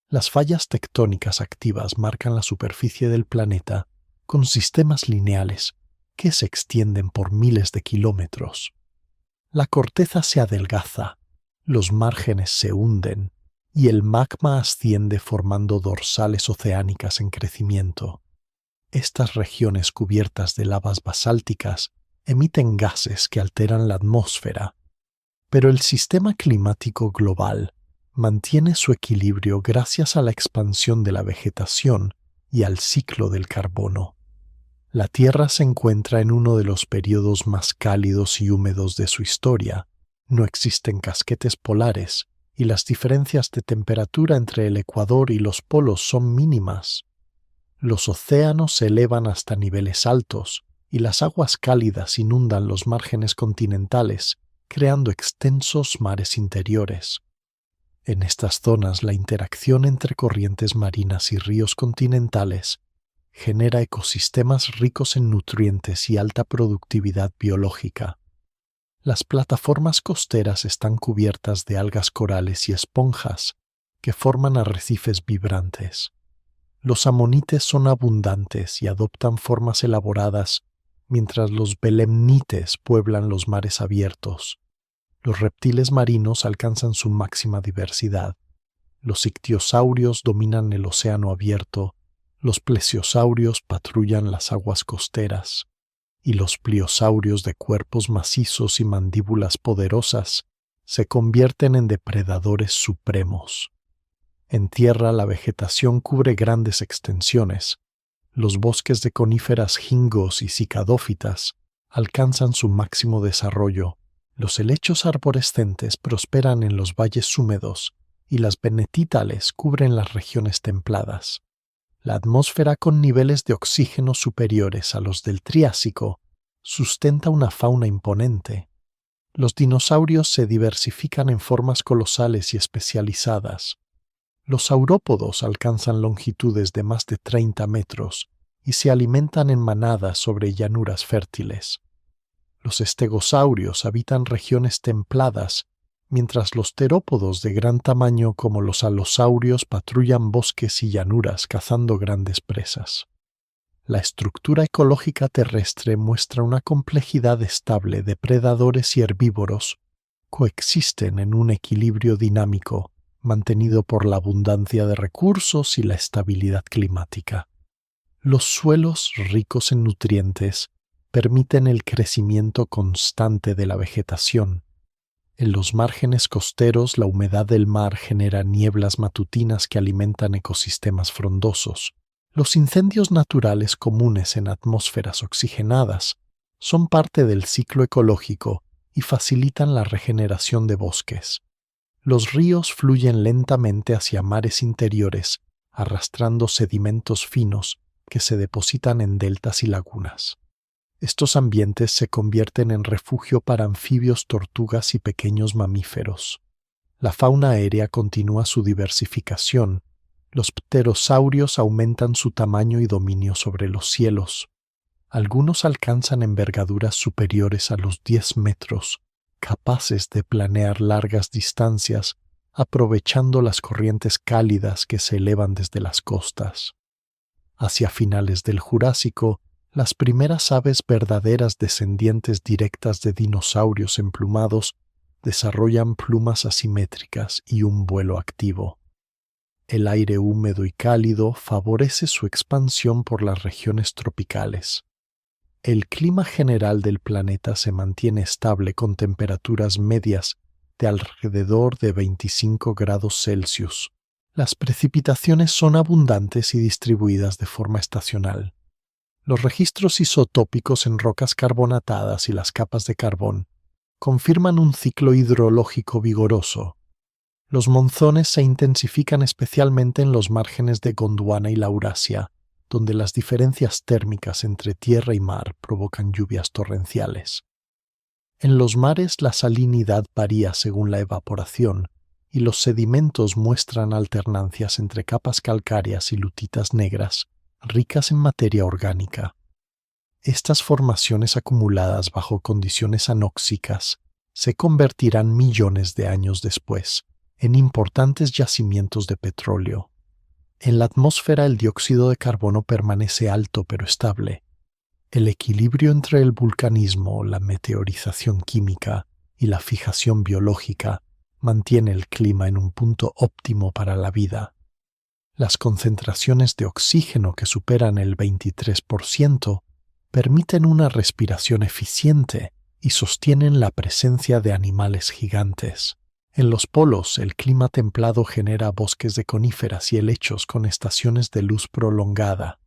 Las fallas tectónicas activas marcan la superficie del planeta con sistemas lineales que se extienden por miles de kilómetros. La corteza se adelgaza, los márgenes se hunden y el magma asciende formando dorsales oceánicas en crecimiento. Estas regiones cubiertas de lavas basálticas emiten gases que alteran la atmósfera, pero el sistema climático global mantiene su equilibrio gracias a la expansión de la vegetación y al ciclo del carbono. La Tierra se encuentra en uno de los periodos más cálidos y húmedos de su historia. No existen casquetes polares y las diferencias de temperatura entre el ecuador y los polos son mínimas. Los océanos se elevan hasta niveles altos y las aguas cálidas inundan los márgenes continentales, creando extensos mares interiores. En estas zonas, la interacción entre corrientes marinas y ríos continentales genera ecosistemas ricos en nutrientes y alta productividad biológica. Las plataformas costeras están cubiertas de algas corales y esponjas que forman arrecifes vibrantes. Los amonites son abundantes y adoptan formas elaboradas, mientras los belemnites pueblan los mares abiertos. Los reptiles marinos alcanzan su máxima diversidad. Los ictiosaurios dominan el océano abierto, los plesiosaurios patrullan las aguas costeras, y los pliosaurios de cuerpos macizos y mandíbulas poderosas se convierten en depredadores supremos. En tierra la vegetación cubre grandes extensiones. Los bosques de coníferas gingos y cicadófitas alcanzan su máximo desarrollo. Los helechos arborescentes prosperan en los valles húmedos y las benetítales cubren las regiones templadas. La atmósfera con niveles de oxígeno superiores a los del Triásico sustenta una fauna imponente. Los dinosaurios se diversifican en formas colosales y especializadas. Los saurópodos alcanzan longitudes de más de 30 metros y se alimentan en manadas sobre llanuras fértiles. Los estegosaurios habitan regiones templadas, mientras los terópodos de gran tamaño como los alosaurios patrullan bosques y llanuras cazando grandes presas. La estructura ecológica terrestre muestra una complejidad estable de predadores y herbívoros coexisten en un equilibrio dinámico mantenido por la abundancia de recursos y la estabilidad climática. Los suelos ricos en nutrientes permiten el crecimiento constante de la vegetación. En los márgenes costeros, la humedad del mar genera nieblas matutinas que alimentan ecosistemas frondosos. Los incendios naturales comunes en atmósferas oxigenadas son parte del ciclo ecológico y facilitan la regeneración de bosques. Los ríos fluyen lentamente hacia mares interiores, arrastrando sedimentos finos que se depositan en deltas y lagunas. Estos ambientes se convierten en refugio para anfibios, tortugas y pequeños mamíferos. La fauna aérea continúa su diversificación. Los pterosaurios aumentan su tamaño y dominio sobre los cielos. Algunos alcanzan envergaduras superiores a los 10 metros, capaces de planear largas distancias, aprovechando las corrientes cálidas que se elevan desde las costas. Hacia finales del Jurásico, las primeras aves verdaderas descendientes directas de dinosaurios emplumados desarrollan plumas asimétricas y un vuelo activo. El aire húmedo y cálido favorece su expansión por las regiones tropicales. El clima general del planeta se mantiene estable con temperaturas medias de alrededor de 25 grados Celsius. Las precipitaciones son abundantes y distribuidas de forma estacional. Los registros isotópicos en rocas carbonatadas y las capas de carbón confirman un ciclo hidrológico vigoroso. Los monzones se intensifican especialmente en los márgenes de Gondwana y Laurasia, donde las diferencias térmicas entre tierra y mar provocan lluvias torrenciales. En los mares la salinidad varía según la evaporación, y los sedimentos muestran alternancias entre capas calcáreas y lutitas negras, ricas en materia orgánica. Estas formaciones acumuladas bajo condiciones anóxicas se convertirán millones de años después en importantes yacimientos de petróleo. En la atmósfera el dióxido de carbono permanece alto pero estable. El equilibrio entre el vulcanismo, la meteorización química y la fijación biológica mantiene el clima en un punto óptimo para la vida. Las concentraciones de oxígeno que superan el 23% permiten una respiración eficiente y sostienen la presencia de animales gigantes. En los polos, el clima templado genera bosques de coníferas y helechos con estaciones de luz prolongada.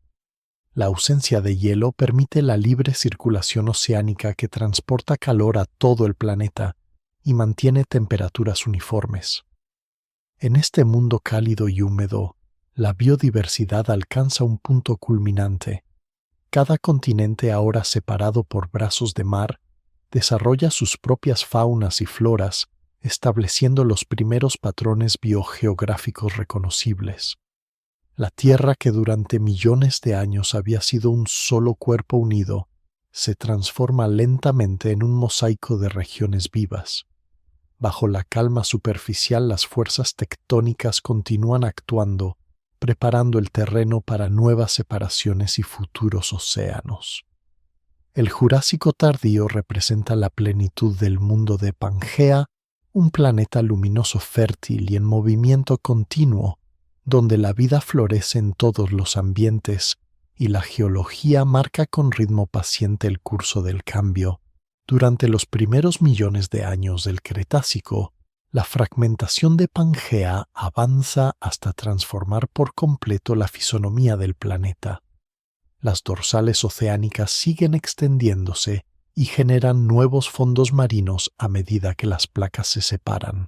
La ausencia de hielo permite la libre circulación oceánica que transporta calor a todo el planeta y mantiene temperaturas uniformes. En este mundo cálido y húmedo, la biodiversidad alcanza un punto culminante. Cada continente, ahora separado por brazos de mar, desarrolla sus propias faunas y floras, estableciendo los primeros patrones biogeográficos reconocibles. La Tierra, que durante millones de años había sido un solo cuerpo unido, se transforma lentamente en un mosaico de regiones vivas. Bajo la calma superficial, las fuerzas tectónicas continúan actuando, preparando el terreno para nuevas separaciones y futuros océanos. El Jurásico tardío representa la plenitud del mundo de Pangea, un planeta luminoso, fértil y en movimiento continuo, donde la vida florece en todos los ambientes y la geología marca con ritmo paciente el curso del cambio. Durante los primeros millones de años del Cretácico, la fragmentación de Pangea avanza hasta transformar por completo la fisonomía del planeta. Las dorsales oceánicas siguen extendiéndose y generan nuevos fondos marinos a medida que las placas se separan.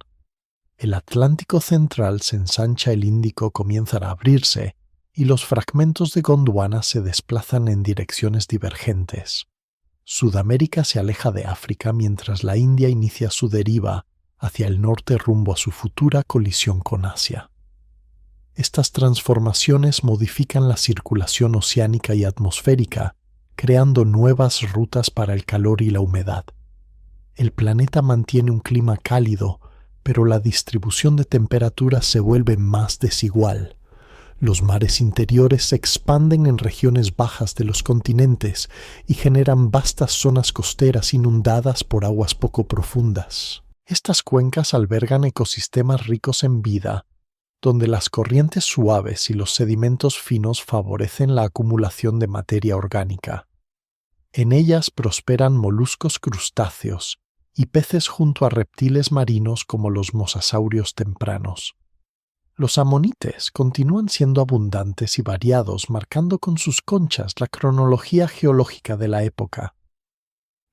El Atlántico central se ensancha, el Índico comienza a abrirse y los fragmentos de Gondwana se desplazan en direcciones divergentes. Sudamérica se aleja de África mientras la India inicia su deriva hacia el norte rumbo a su futura colisión con Asia. Estas transformaciones modifican la circulación oceánica y atmosférica, creando nuevas rutas para el calor y la humedad. El planeta mantiene un clima cálido, pero la distribución de temperaturas se vuelve más desigual. Los mares interiores se expanden en regiones bajas de los continentes y generan vastas zonas costeras inundadas por aguas poco profundas. Estas cuencas albergan ecosistemas ricos en vida, donde las corrientes suaves y los sedimentos finos favorecen la acumulación de materia orgánica. En ellas prosperan moluscos crustáceos y peces junto a reptiles marinos como los mosasaurios tempranos. Los amonites continúan siendo abundantes y variados, marcando con sus conchas la cronología geológica de la época.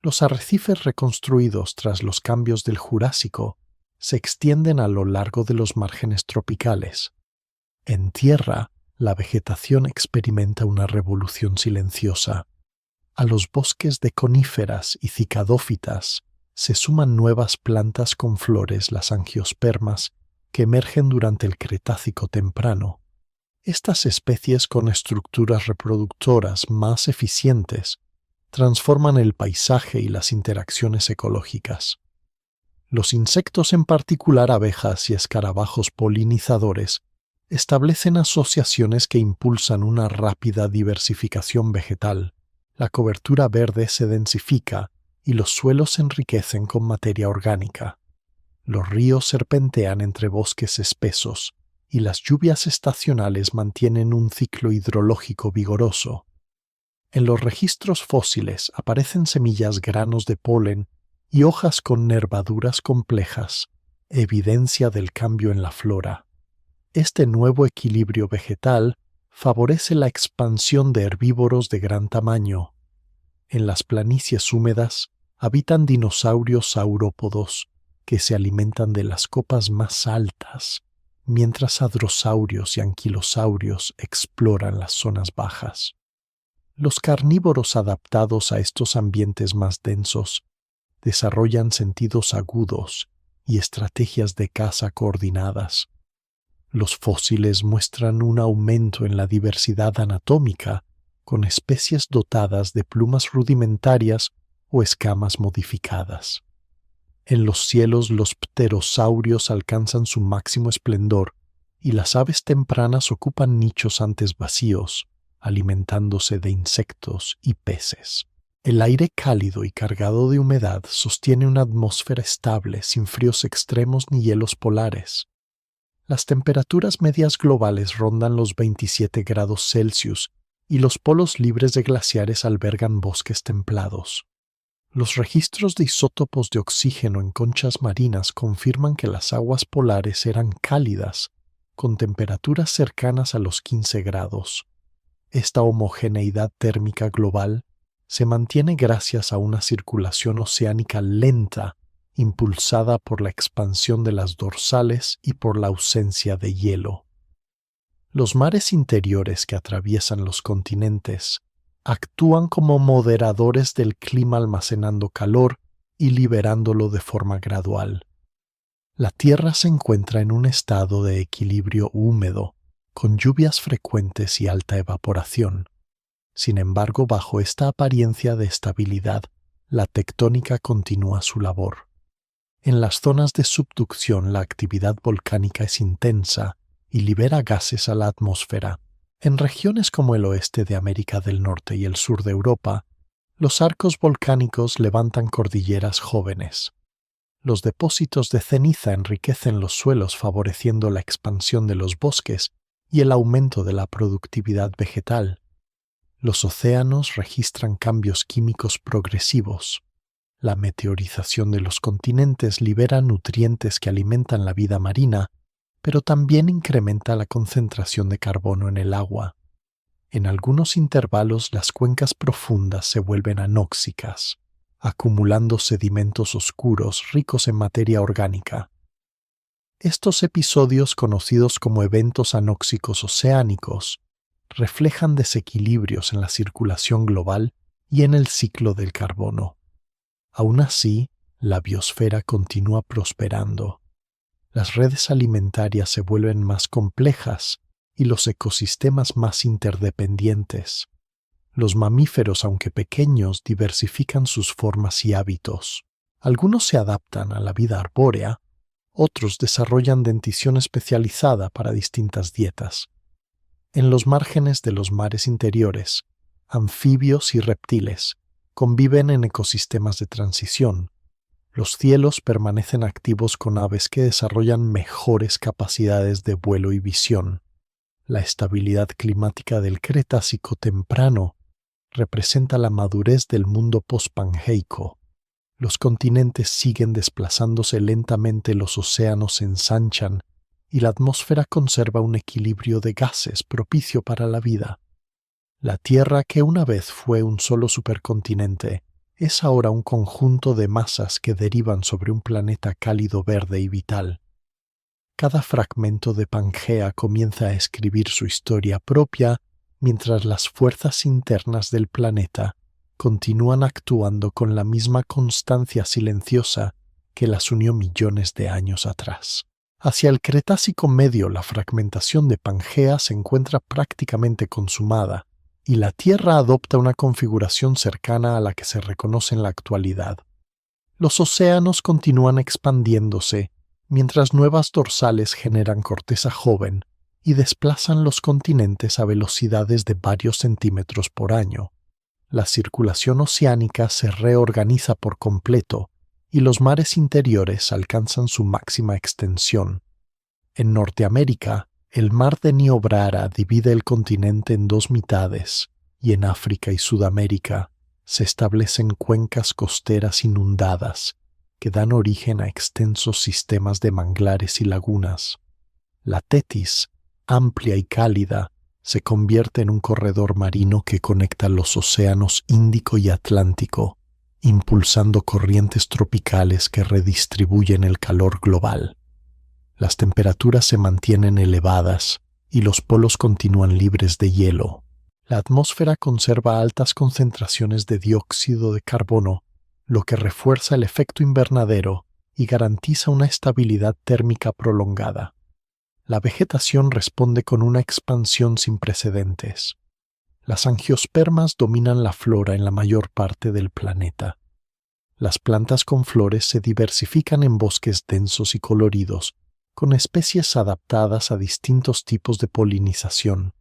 Los arrecifes reconstruidos tras los cambios del Jurásico se extienden a lo largo de los márgenes tropicales. En tierra, la vegetación experimenta una revolución silenciosa. A los bosques de coníferas y cicadófitas se suman nuevas plantas con flores, las angiospermas, que emergen durante el Cretácico temprano. Estas especies con estructuras reproductoras más eficientes transforman el paisaje y las interacciones ecológicas. Los insectos, en particular abejas y escarabajos polinizadores, establecen asociaciones que impulsan una rápida diversificación vegetal. La cobertura verde se densifica y los suelos se enriquecen con materia orgánica. Los ríos serpentean entre bosques espesos y las lluvias estacionales mantienen un ciclo hidrológico vigoroso. En los registros fósiles aparecen semillas, granos de polen y hojas con nervaduras complejas, evidencia del cambio en la flora. Este nuevo equilibrio vegetal favorece la expansión de herbívoros de gran tamaño. En las planicies húmedas habitan dinosaurios saurópodos que se alimentan de las copas más altas, mientras hadrosaurios y anquilosaurios exploran las zonas bajas. Los carnívoros adaptados a estos ambientes más densos desarrollan sentidos agudos y estrategias de caza coordinadas. Los fósiles muestran un aumento en la diversidad anatómica, con especies dotadas de plumas rudimentarias o escamas modificadas. En los cielos los pterosaurios alcanzan su máximo esplendor y las aves tempranas ocupan nichos antes vacíos, alimentándose de insectos y peces. El aire cálido y cargado de humedad sostiene una atmósfera estable sin fríos extremos ni hielos polares. Las temperaturas medias globales rondan los 27 grados Celsius y los polos libres de glaciares albergan bosques templados. Los registros de isótopos de oxígeno en conchas marinas confirman que las aguas polares eran cálidas, con temperaturas cercanas a los 15 grados. Esta homogeneidad térmica global se mantiene gracias a una circulación oceánica lenta, impulsada por la expansión de las dorsales y por la ausencia de hielo. Los mares interiores que atraviesan los continentes actúan como moderadores del clima almacenando calor y liberándolo de forma gradual. La Tierra se encuentra en un estado de equilibrio húmedo, con lluvias frecuentes y alta evaporación. Sin embargo, bajo esta apariencia de estabilidad, la tectónica continúa su labor. En las zonas de subducción la actividad volcánica es intensa y libera gases a la atmósfera. En regiones como el oeste de América del Norte y el sur de Europa, los arcos volcánicos levantan cordilleras jóvenes. Los depósitos de ceniza enriquecen los suelos favoreciendo la expansión de los bosques y el aumento de la productividad vegetal. Los océanos registran cambios químicos progresivos. La meteorización de los continentes libera nutrientes que alimentan la vida marina, pero también incrementa la concentración de carbono en el agua. En algunos intervalos las cuencas profundas se vuelven anóxicas, acumulando sedimentos oscuros ricos en materia orgánica. Estos episodios, conocidos como eventos anóxicos oceánicos, reflejan desequilibrios en la circulación global y en el ciclo del carbono. Aún así, la biosfera continúa prosperando. Las redes alimentarias se vuelven más complejas y los ecosistemas más interdependientes. Los mamíferos, aunque pequeños, diversifican sus formas y hábitos. Algunos se adaptan a la vida arbórea, otros desarrollan dentición especializada para distintas dietas. En los márgenes de los mares interiores, anfibios y reptiles conviven en ecosistemas de transición. Los cielos permanecen activos con aves que desarrollan mejores capacidades de vuelo y visión. La estabilidad climática del Cretácico temprano representa la madurez del mundo pospangeico. Los continentes siguen desplazándose lentamente, los océanos se ensanchan y la atmósfera conserva un equilibrio de gases propicio para la vida. La Tierra, que una vez fue un solo supercontinente, es ahora un conjunto de masas que derivan sobre un planeta cálido, verde y vital. Cada fragmento de Pangea comienza a escribir su historia propia, mientras las fuerzas internas del planeta continúan actuando con la misma constancia silenciosa que las unió millones de años atrás. Hacia el Cretácico medio, la fragmentación de Pangea se encuentra prácticamente consumada, y la Tierra adopta una configuración cercana a la que se reconoce en la actualidad. Los océanos continúan expandiéndose, mientras nuevas dorsales generan corteza joven y desplazan los continentes a velocidades de varios centímetros por año. La circulación oceánica se reorganiza por completo y los mares interiores alcanzan su máxima extensión. En Norteamérica, el mar de Niobrara divide el continente en dos mitades, y en África y Sudamérica se establecen cuencas costeras inundadas, que dan origen a extensos sistemas de manglares y lagunas. La Tetis, amplia y cálida, se convierte en un corredor marino que conecta los océanos Índico y Atlántico, impulsando corrientes tropicales que redistribuyen el calor global. Las temperaturas se mantienen elevadas y los polos continúan libres de hielo. La atmósfera conserva altas concentraciones de dióxido de carbono, lo que refuerza el efecto invernadero y garantiza una estabilidad térmica prolongada. La vegetación responde con una expansión sin precedentes. Las angiospermas dominan la flora en la mayor parte del planeta. Las plantas con flores se diversifican en bosques densos y coloridos, con especies adaptadas a distintos tipos de polinización.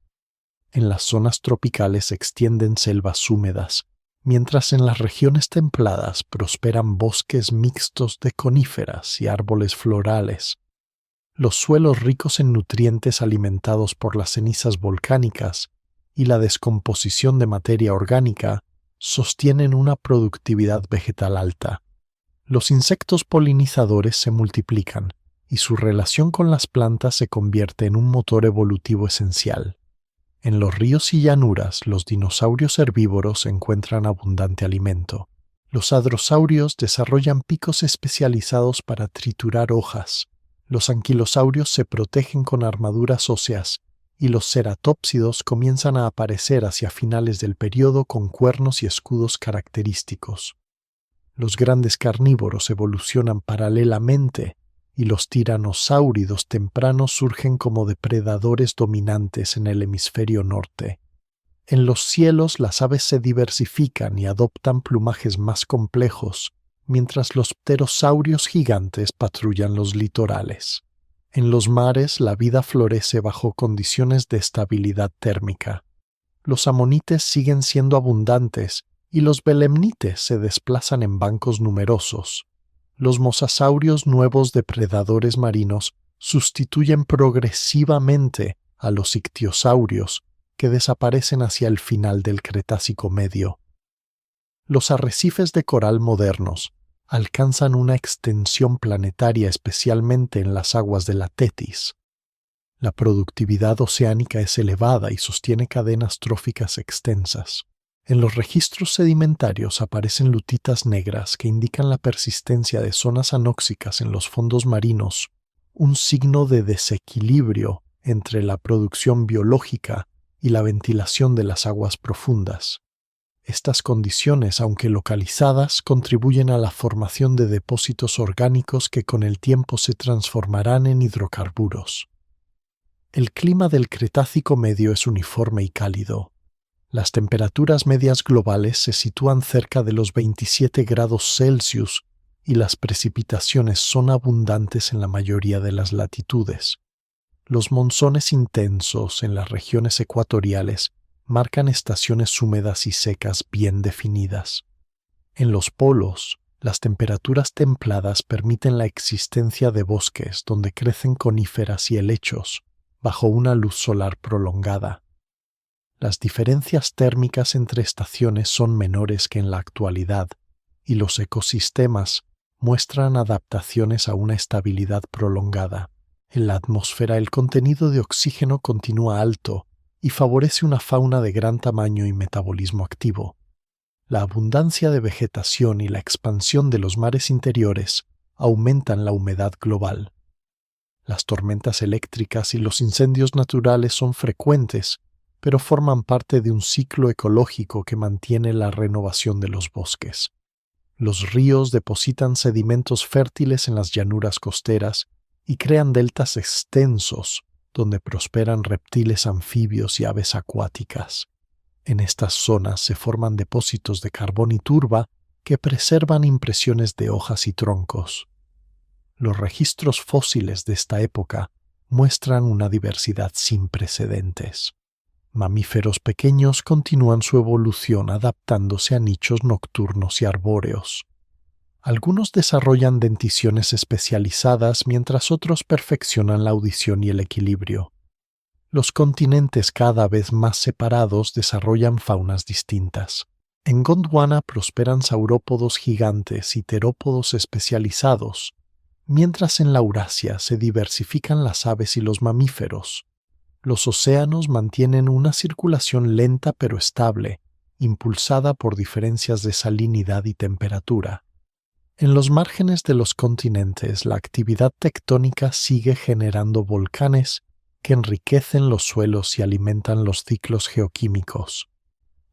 En las zonas tropicales se extienden selvas húmedas, mientras en las regiones templadas prosperan bosques mixtos de coníferas y árboles florales. Los suelos ricos en nutrientes alimentados por las cenizas volcánicas y la descomposición de materia orgánica sostienen una productividad vegetal alta. Los insectos polinizadores se multiplican y su relación con las plantas se convierte en un motor evolutivo esencial. En los ríos y llanuras, los dinosaurios herbívoros encuentran abundante alimento. Los hadrosaurios desarrollan picos especializados para triturar hojas. Los anquilosaurios se protegen con armaduras óseas y los ceratópsidos comienzan a aparecer hacia finales del período con cuernos y escudos característicos. Los grandes carnívoros evolucionan paralelamente y los tiranosáuridos tempranos surgen como depredadores dominantes en el hemisferio norte. En los cielos las aves se diversifican y adoptan plumajes más complejos, mientras los pterosaurios gigantes patrullan los litorales. En los mares la vida florece bajo condiciones de estabilidad térmica. Los amonites siguen siendo abundantes y los belemnites se desplazan en bancos numerosos. Los mosasaurios, nuevos depredadores marinos, sustituyen progresivamente a los ictiosaurios, que desaparecen hacia el final del Cretácico medio. Los arrecifes de coral modernos alcanzan una extensión planetaria especialmente en las aguas de la Tetis. La productividad oceánica es elevada y sostiene cadenas tróficas extensas. En los registros sedimentarios aparecen lutitas negras que indican la persistencia de zonas anóxicas en los fondos marinos, un signo de desequilibrio entre la producción biológica y la ventilación de las aguas profundas. Estas condiciones, aunque localizadas, contribuyen a la formación de depósitos orgánicos que con el tiempo se transformarán en hidrocarburos. El clima del Cretácico medio es uniforme y cálido. Las temperaturas medias globales se sitúan cerca de los 27 grados Celsius y las precipitaciones son abundantes en la mayoría de las latitudes. Los monzones intensos en las regiones ecuatoriales marcan estaciones húmedas y secas bien definidas. En los polos, las temperaturas templadas permiten la existencia de bosques donde crecen coníferas y helechos bajo una luz solar prolongada. Las diferencias térmicas entre estaciones son menores que en la actualidad y los ecosistemas muestran adaptaciones a una estabilidad prolongada. En la atmósfera el contenido de oxígeno continúa alto y favorece una fauna de gran tamaño y metabolismo activo. La abundancia de vegetación y la expansión de los mares interiores aumentan la humedad global. Las tormentas eléctricas y los incendios naturales son frecuentes, pero forman parte de un ciclo ecológico que mantiene la renovación de los bosques. Los ríos depositan sedimentos fértiles en las llanuras costeras y crean deltas extensos donde prosperan reptiles anfibios y aves acuáticas. En estas zonas se forman depósitos de carbón y turba que preservan impresiones de hojas y troncos. Los registros fósiles de esta época muestran una diversidad sin precedentes. Mamíferos pequeños continúan su evolución adaptándose a nichos nocturnos y arbóreos. Algunos desarrollan denticiones especializadas mientras otros perfeccionan la audición y el equilibrio. Los continentes cada vez más separados desarrollan faunas distintas. En Gondwana prosperan saurópodos gigantes y terópodos especializados, mientras en la Eurasia se diversifican las aves y los mamíferos. Los océanos mantienen una circulación lenta pero estable, impulsada por diferencias de salinidad y temperatura. En los márgenes de los continentes, la actividad tectónica sigue generando volcanes que enriquecen los suelos y alimentan los ciclos geoquímicos.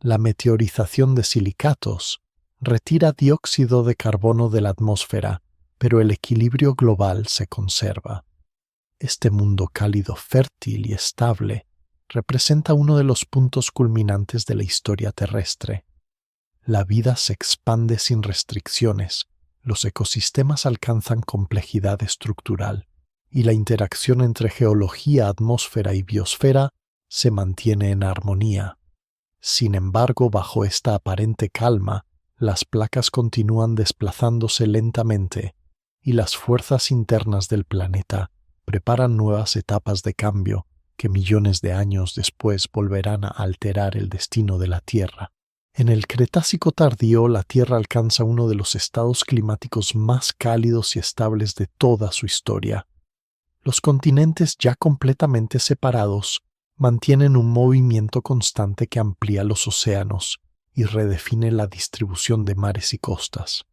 La meteorización de silicatos retira dióxido de carbono de la atmósfera, pero el equilibrio global se conserva. Este mundo cálido, fértil y estable representa uno de los puntos culminantes de la historia terrestre. La vida se expande sin restricciones, los ecosistemas alcanzan complejidad estructural y la interacción entre geología, atmósfera y biosfera se mantiene en armonía. Sin embargo, bajo esta aparente calma, las placas continúan desplazándose lentamente y las fuerzas internas del planeta preparan nuevas etapas de cambio que millones de años después volverán a alterar el destino de la Tierra. En el Cretácico tardío, la Tierra alcanza uno de los estados climáticos más cálidos y estables de toda su historia. Los continentes ya completamente separados mantienen un movimiento constante que amplía los océanos y redefine la distribución de mares y costas.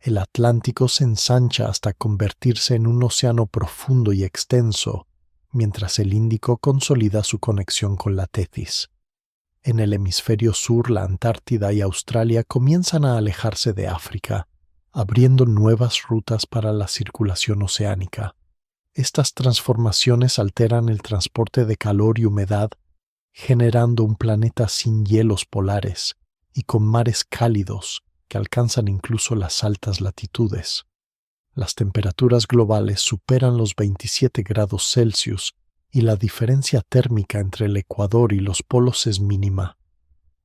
El Atlántico se ensancha hasta convertirse en un océano profundo y extenso, mientras el Índico consolida su conexión con la Tetis. En el hemisferio sur, la Antártida y Australia comienzan a alejarse de África, abriendo nuevas rutas para la circulación oceánica. Estas transformaciones alteran el transporte de calor y humedad, generando un planeta sin hielos polares y con mares cálidos que alcanzan incluso las altas latitudes. Las temperaturas globales superan los 27 grados Celsius y la diferencia térmica entre el ecuador y los polos es mínima.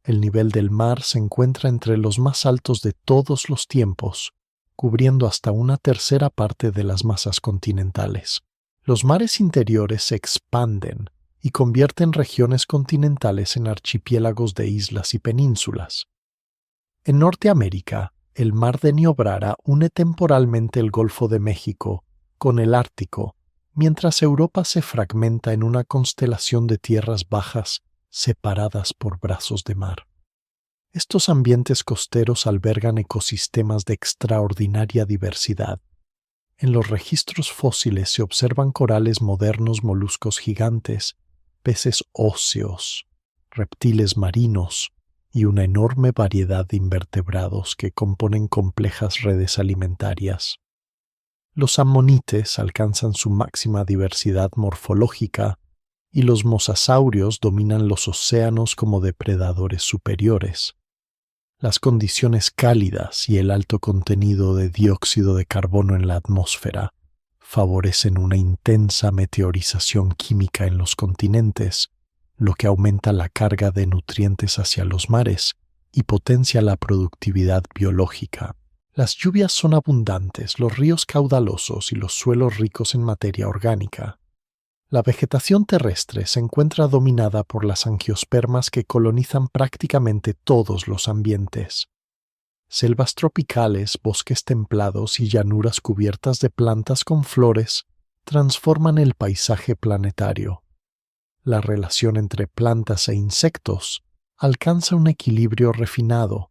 El nivel del mar se encuentra entre los más altos de todos los tiempos, cubriendo hasta una tercera parte de las masas continentales. Los mares interiores se expanden y convierten regiones continentales en archipiélagos de islas y penínsulas. En Norteamérica, el mar de Niobrara une temporalmente el Golfo de México con el Ártico, mientras Europa se fragmenta en una constelación de tierras bajas separadas por brazos de mar. Estos ambientes costeros albergan ecosistemas de extraordinaria diversidad. En los registros fósiles se observan corales modernos, moluscos gigantes, peces óseos, reptiles marinos y una enorme variedad de invertebrados que componen complejas redes alimentarias. Los ammonites alcanzan su máxima diversidad morfológica y los mosasaurios dominan los océanos como depredadores superiores. Las condiciones cálidas y el alto contenido de dióxido de carbono en la atmósfera favorecen una intensa meteorización química en los continentes, lo que aumenta la carga de nutrientes hacia los mares y potencia la productividad biológica. Las lluvias son abundantes, los ríos caudalosos y los suelos ricos en materia orgánica. La vegetación terrestre se encuentra dominada por las angiospermas que colonizan prácticamente todos los ambientes. Selvas tropicales, bosques templados y llanuras cubiertas de plantas con flores transforman el paisaje planetario. La relación entre plantas e insectos alcanza un equilibrio refinado.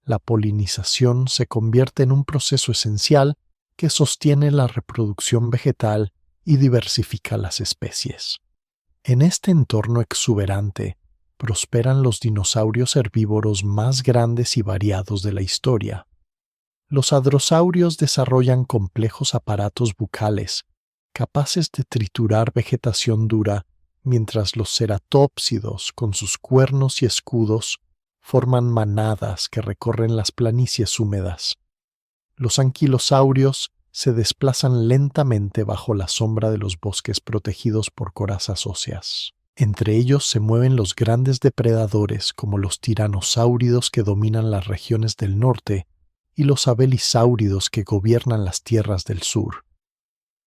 La polinización se convierte en un proceso esencial que sostiene la reproducción vegetal y diversifica las especies. En este entorno exuberante prosperan los dinosaurios herbívoros más grandes y variados de la historia. Los hadrosaurios desarrollan complejos aparatos bucales capaces de triturar vegetación dura, mientras los ceratópsidos, con sus cuernos y escudos, forman manadas que recorren las planicies húmedas. Los anquilosaurios se desplazan lentamente bajo la sombra de los bosques protegidos por corazas óseas. Entre ellos se mueven los grandes depredadores como los tiranosáuridos que dominan las regiones del norte y los abelisáuridos que gobiernan las tierras del sur.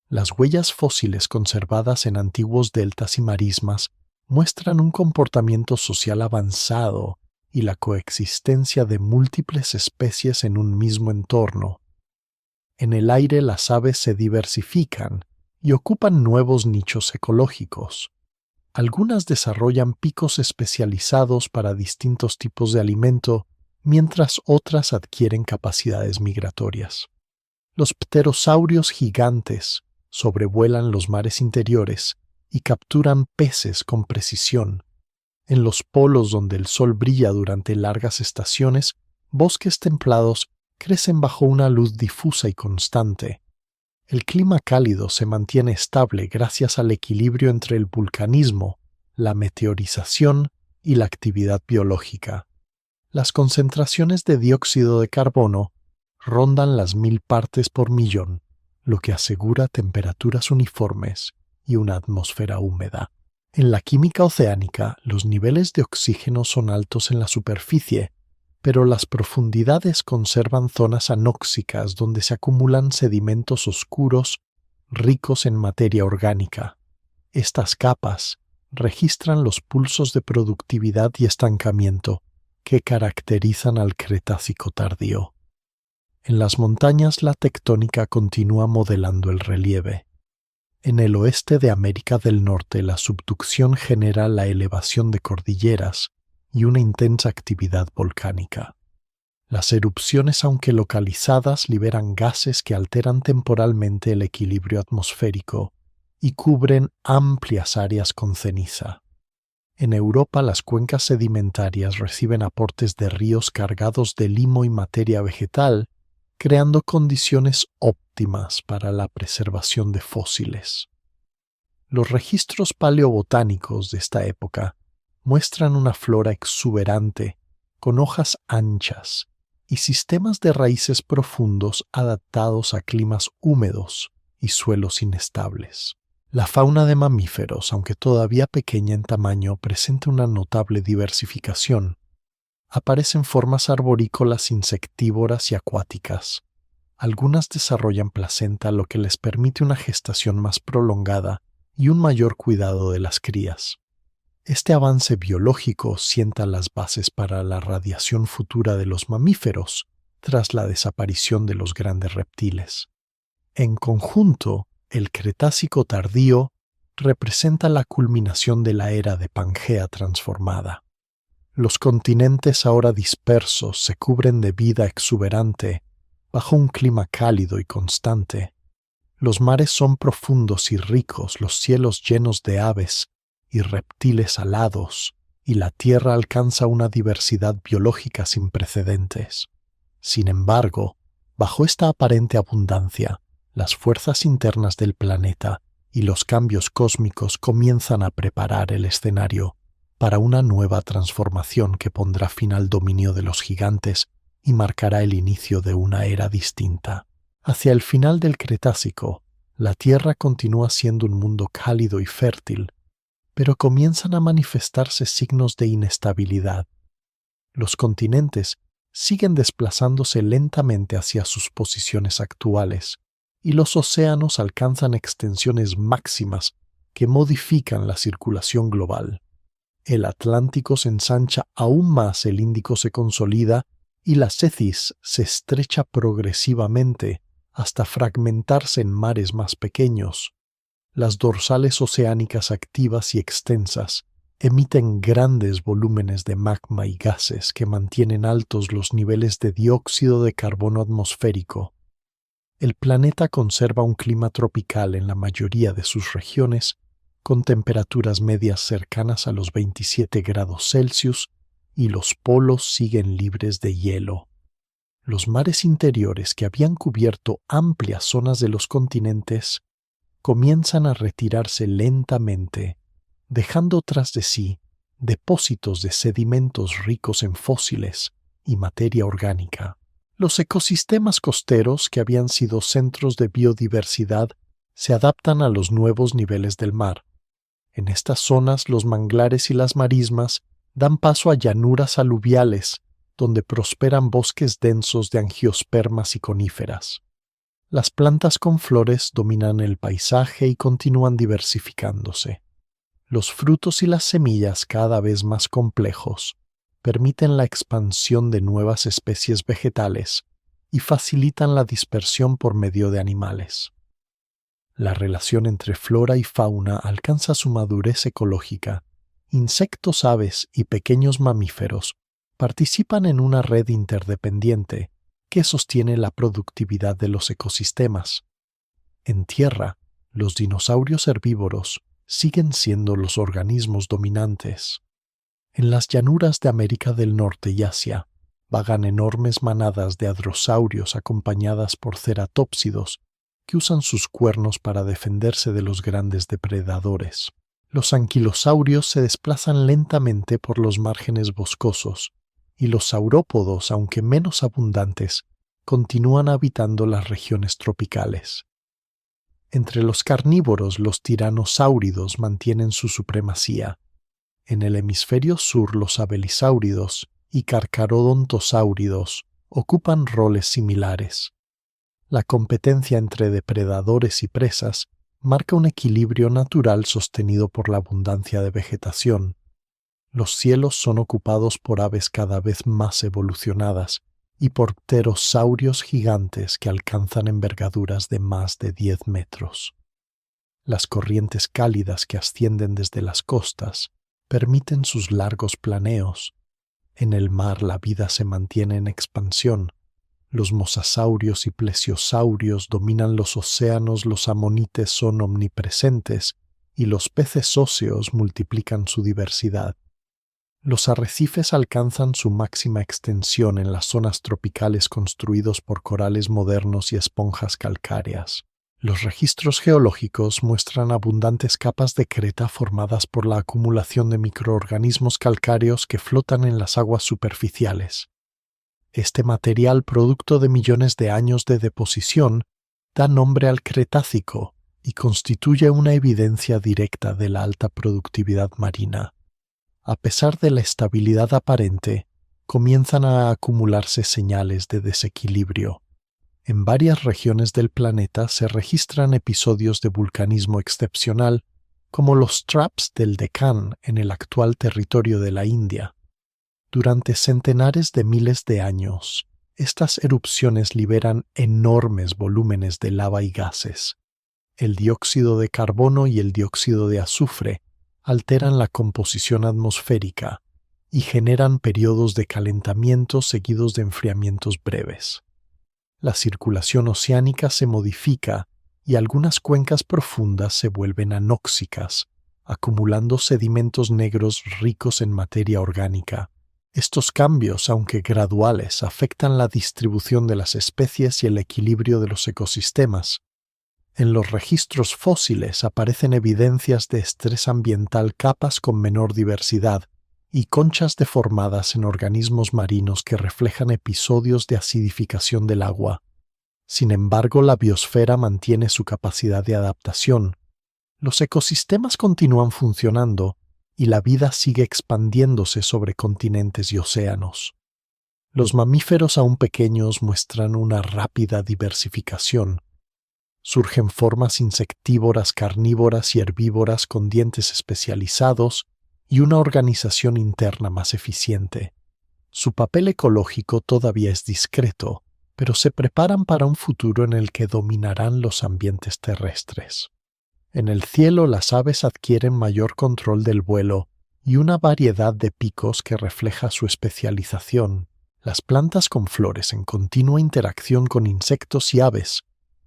Las huellas fósiles conservadas en antiguos deltas y marismas muestran un comportamiento social avanzado y la coexistencia de múltiples especies en un mismo entorno. En el aire las aves se diversifican y ocupan nuevos nichos ecológicos. Algunas desarrollan picos especializados para distintos tipos de alimento, mientras otras adquieren capacidades migratorias. Los pterosaurios gigantes sobrevuelan los mares interiores y capturan peces con precisión. En los polos donde el sol brilla durante largas estaciones, bosques templados crecen bajo una luz difusa y constante. El clima cálido se mantiene estable gracias al equilibrio entre el vulcanismo, la meteorización y la actividad biológica. Las concentraciones de dióxido de carbono rondan las 1000 partes por millón, lo que asegura temperaturas uniformes y una atmósfera húmeda. En la química oceánica, los niveles de oxígeno son altos en la superficie, pero las profundidades conservan zonas anóxicas donde se acumulan sedimentos oscuros ricos en materia orgánica. Estas capas registran los pulsos de productividad y estancamiento que caracterizan al Cretácico tardío. En las montañas la tectónica continúa modelando el relieve. En el oeste de América del Norte la subducción genera la elevación de cordilleras y una intensa actividad volcánica. Las erupciones, aunque localizadas, liberan gases que alteran temporalmente el equilibrio atmosférico y cubren amplias áreas con ceniza. En Europa las cuencas sedimentarias reciben aportes de ríos cargados de limo y materia vegetal, creando condiciones óptimas para la preservación de fósiles. Los registros paleobotánicos de esta época muestran una flora exuberante, con hojas anchas y sistemas de raíces profundos adaptados a climas húmedos y suelos inestables. La fauna de mamíferos, aunque todavía pequeña en tamaño, presenta una notable diversificación. Aparecen formas arborícolas, insectívoras y acuáticas. Algunas desarrollan placenta, lo que les permite una gestación más prolongada y un mayor cuidado de las crías. Este avance biológico sienta las bases para la radiación futura de los mamíferos tras la desaparición de los grandes reptiles. En conjunto, el Cretácico tardío representa la culminación de la era de Pangea transformada. Los continentes ahora dispersos se cubren de vida exuberante bajo un clima cálido y constante. Los mares son profundos y ricos, los cielos llenos de aves y reptiles alados, y la Tierra alcanza una diversidad biológica sin precedentes. Sin embargo, bajo esta aparente abundancia, las fuerzas internas del planeta y los cambios cósmicos comienzan a preparar el escenario para una nueva transformación que pondrá fin al dominio de los gigantes y marcará el inicio de una era distinta. Hacia el final del Cretácico, la Tierra continúa siendo un mundo cálido y fértil, pero comienzan a manifestarse signos de inestabilidad. Los continentes siguen desplazándose lentamente hacia sus posiciones actuales, y los océanos alcanzan extensiones máximas que modifican la circulación global. El Atlántico se ensancha aún más, el Índico se consolida y la Cetis se estrecha progresivamente hasta fragmentarse en mares más pequeños. Las dorsales oceánicas activas y extensas emiten grandes volúmenes de magma y gases que mantienen altos los niveles de dióxido de carbono atmosférico. El planeta conserva un clima tropical en la mayoría de sus regiones, con temperaturas medias cercanas a los 27 grados Celsius, y los polos siguen libres de hielo. Los mares interiores que habían cubierto amplias zonas de los continentes comienzan a retirarse lentamente, dejando tras de sí depósitos de sedimentos ricos en fósiles y materia orgánica. Los ecosistemas costeros, que habían sido centros de biodiversidad, se adaptan a los nuevos niveles del mar. En estas zonas, los manglares y las marismas dan paso a llanuras aluviales, donde prosperan bosques densos de angiospermas y coníferas. Las plantas con flores dominan el paisaje y continúan diversificándose. Los frutos y las semillas cada vez más complejos permiten la expansión de nuevas especies vegetales y facilitan la dispersión por medio de animales. La relación entre flora y fauna alcanza su madurez ecológica. Insectos, aves y pequeños mamíferos participan en una red interdependiente que sostiene la productividad de los ecosistemas. En tierra, los dinosaurios herbívoros siguen siendo los organismos dominantes. En las llanuras de América del Norte y Asia, vagan enormes manadas de hadrosaurios acompañadas por ceratópsidos que usan sus cuernos para defenderse de los grandes depredadores. Los anquilosaurios se desplazan lentamente por los márgenes boscosos, y los saurópodos, aunque menos abundantes, continúan habitando las regiones tropicales. Entre los carnívoros, los tiranosáuridos mantienen su supremacía. En el hemisferio sur, los abelisáuridos y carcarodontosáuridos ocupan roles similares. La competencia entre depredadores y presas marca un equilibrio natural sostenido por la abundancia de vegetación. Los cielos son ocupados por aves cada vez más evolucionadas y por pterosaurios gigantes que alcanzan envergaduras de más de 10 metros. Las corrientes cálidas que ascienden desde las costas permiten sus largos planeos. En el mar la vida se mantiene en expansión. Los mosasaurios y plesiosaurios dominan los océanos, los amonites son omnipresentes y los peces óseos multiplican su diversidad. Los arrecifes alcanzan su máxima extensión en las zonas tropicales construidos por corales modernos y esponjas calcáreas. Los registros geológicos muestran abundantes capas de creta formadas por la acumulación de microorganismos calcáreos que flotan en las aguas superficiales. Este material, producto de millones de años de deposición, da nombre al Cretácico y constituye una evidencia directa de la alta productividad marina. A pesar de la estabilidad aparente, comienzan a acumularse señales de desequilibrio. En varias regiones del planeta se registran episodios de vulcanismo excepcional, como los traps del Deccan en el actual territorio de la India. Durante centenares de miles de años, estas erupciones liberan enormes volúmenes de lava y gases. El dióxido de carbono y el dióxido de azufre alteran la composición atmosférica y generan periodos de calentamiento seguidos de enfriamientos breves. La circulación oceánica se modifica y algunas cuencas profundas se vuelven anóxicas, acumulando sedimentos negros ricos en materia orgánica. Estos cambios, aunque graduales, afectan la distribución de las especies y el equilibrio de los ecosistemas. En los registros fósiles aparecen evidencias de estrés ambiental, capas con menor diversidad y conchas deformadas en organismos marinos que reflejan episodios de acidificación del agua. Sin embargo, la biosfera mantiene su capacidad de adaptación. Los ecosistemas continúan funcionando y la vida sigue expandiéndose sobre continentes y océanos. Los mamíferos aún pequeños muestran una rápida diversificación. Surgen formas insectívoras, carnívoras y herbívoras con dientes especializados y una organización interna más eficiente. Su papel ecológico todavía es discreto, pero se preparan para un futuro en el que dominarán los ambientes terrestres. En el cielo las aves adquieren mayor control del vuelo y una variedad de picos que refleja su especialización. Las plantas con flores en continua interacción con insectos y aves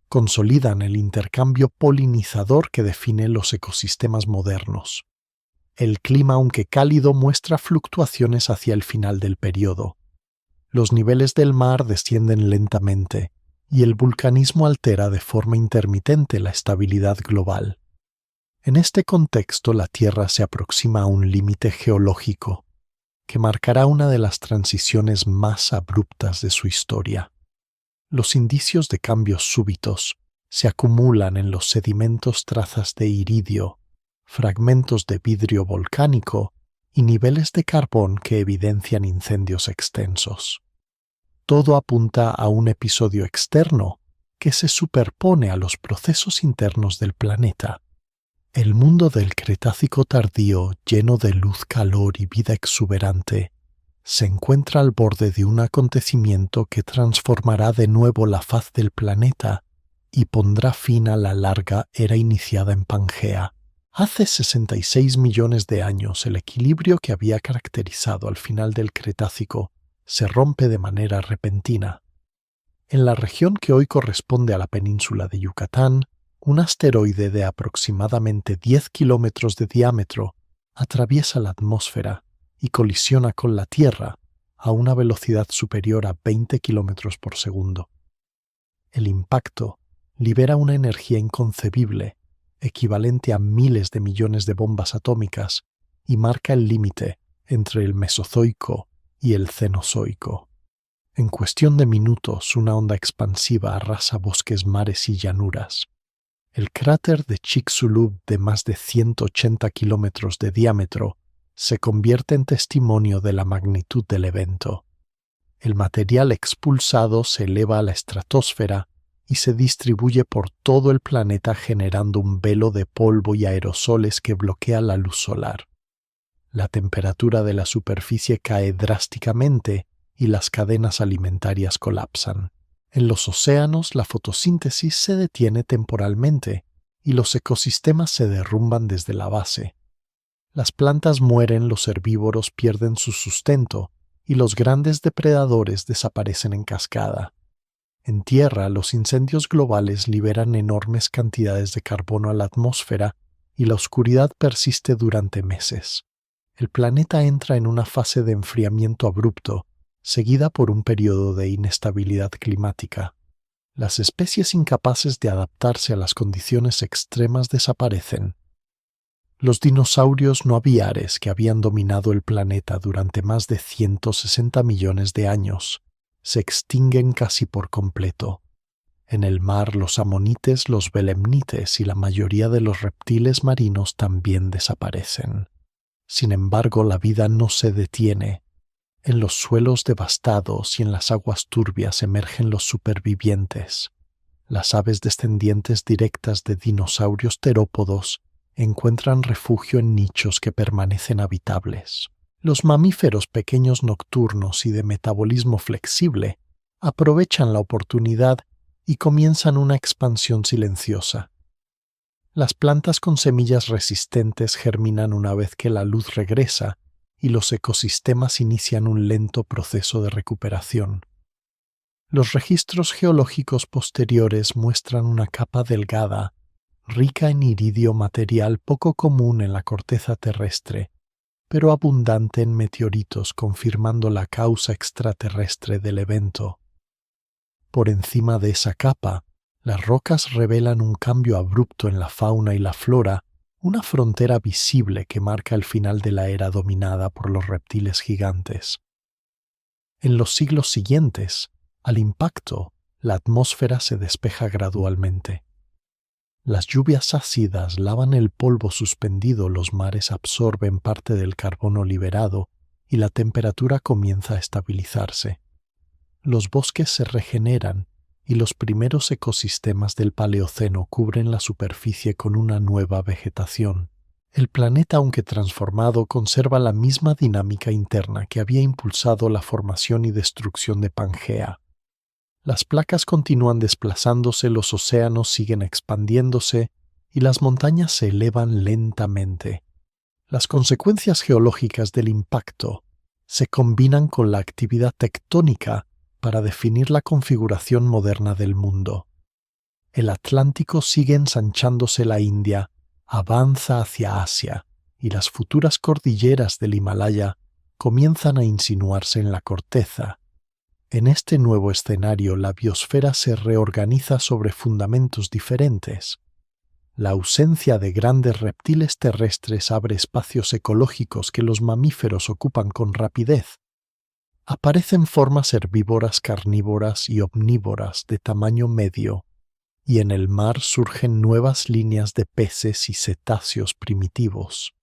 consolidan el intercambio polinizador que define los ecosistemas modernos. El clima, aunque cálido, muestra fluctuaciones hacia el final del periodo. Los niveles del mar descienden lentamente y el vulcanismo altera de forma intermitente la estabilidad global. En este contexto, la Tierra se aproxima a un límite geológico que marcará una de las transiciones más abruptas de su historia. Los indicios de cambios súbitos se acumulan en los sedimentos, trazas de iridio, fragmentos de vidrio volcánico y niveles de carbón que evidencian incendios extensos. Todo apunta a un episodio externo que se superpone a los procesos internos del planeta. El mundo del Cretácico tardío, lleno de luz, calor y vida exuberante, se encuentra al borde de un acontecimiento que transformará de nuevo la faz del planeta y pondrá fin a la larga era iniciada en Pangea. Hace 66 millones de años, el equilibrio que había caracterizado al final del Cretácico se rompe de manera repentina. En la región que hoy corresponde a la península de Yucatán, un asteroide de aproximadamente 10 kilómetros de diámetro atraviesa la atmósfera y colisiona con la Tierra a una velocidad superior a 20 kilómetros por segundo. El impacto libera una energía inconcebible, equivalente a miles de millones de bombas atómicas, y marca el límite entre el Mesozoico y el Cenozoico. En cuestión de minutos, una onda expansiva arrasa bosques, mares y llanuras. El cráter de Chicxulub, de más de 180 kilómetros de diámetro, se convierte en testimonio de la magnitud del evento. El material expulsado se eleva a la estratosfera y se distribuye por todo el planeta generando un velo de polvo y aerosoles que bloquea la luz solar. La temperatura de la superficie cae drásticamente y las cadenas alimentarias colapsan. En los océanos, la fotosíntesis se detiene temporalmente y los ecosistemas se derrumban desde la base. Las plantas mueren, los herbívoros pierden su sustento y los grandes depredadores desaparecen en cascada. En tierra, los incendios globales liberan enormes cantidades de carbono a la atmósfera y la oscuridad persiste durante meses. El planeta entra en una fase de enfriamiento abrupto, seguida por un periodo de inestabilidad climática. Las especies incapaces de adaptarse a las condiciones extremas desaparecen. Los dinosaurios no aviares que habían dominado el planeta durante más de 160 millones de años se extinguen casi por completo. En el mar, los amonites, los belemnites y la mayoría de los reptiles marinos también desaparecen. Sin embargo, la vida no se detiene. En los suelos devastados y en las aguas turbias emergen los supervivientes. Las aves descendientes directas de dinosaurios terópodos encuentran refugio en nichos que permanecen habitables. Los mamíferos pequeños nocturnos y de metabolismo flexible aprovechan la oportunidad y comienzan una expansión silenciosa. Las plantas con semillas resistentes germinan una vez que la luz regresa y los ecosistemas inician un lento proceso de recuperación. Los registros geológicos posteriores muestran una capa delgada, rica en iridio, material poco común en la corteza terrestre, pero abundante en meteoritos, confirmando la causa extraterrestre del evento. Por encima de esa capa, las rocas revelan un cambio abrupto en la fauna y la flora, una frontera visible que marca el final de la era dominada por los reptiles gigantes. En los siglos siguientes, al impacto, la atmósfera se despeja gradualmente. Las lluvias ácidas lavan el polvo suspendido, los mares absorben parte del carbono liberado y la temperatura comienza a estabilizarse. Los bosques se regeneran y los primeros ecosistemas del Paleoceno cubren la superficie con una nueva vegetación. El planeta, aunque transformado, conserva la misma dinámica interna que había impulsado la formación y destrucción de Pangea. Las placas continúan desplazándose, los océanos siguen expandiéndose y las montañas se elevan lentamente. Las consecuencias geológicas del impacto se combinan con la actividad tectónica para definir la configuración moderna del mundo. El Atlántico sigue ensanchándose, la India avanza hacia Asia y las futuras cordilleras del Himalaya comienzan a insinuarse en la corteza. En este nuevo escenario, la biosfera se reorganiza sobre fundamentos diferentes. La ausencia de grandes reptiles terrestres abre espacios ecológicos que los mamíferos ocupan con rapidez. Aparecen formas herbívoras, carnívoras y omnívoras de tamaño medio, y en el mar surgen nuevas líneas de peces y cetáceos primitivos.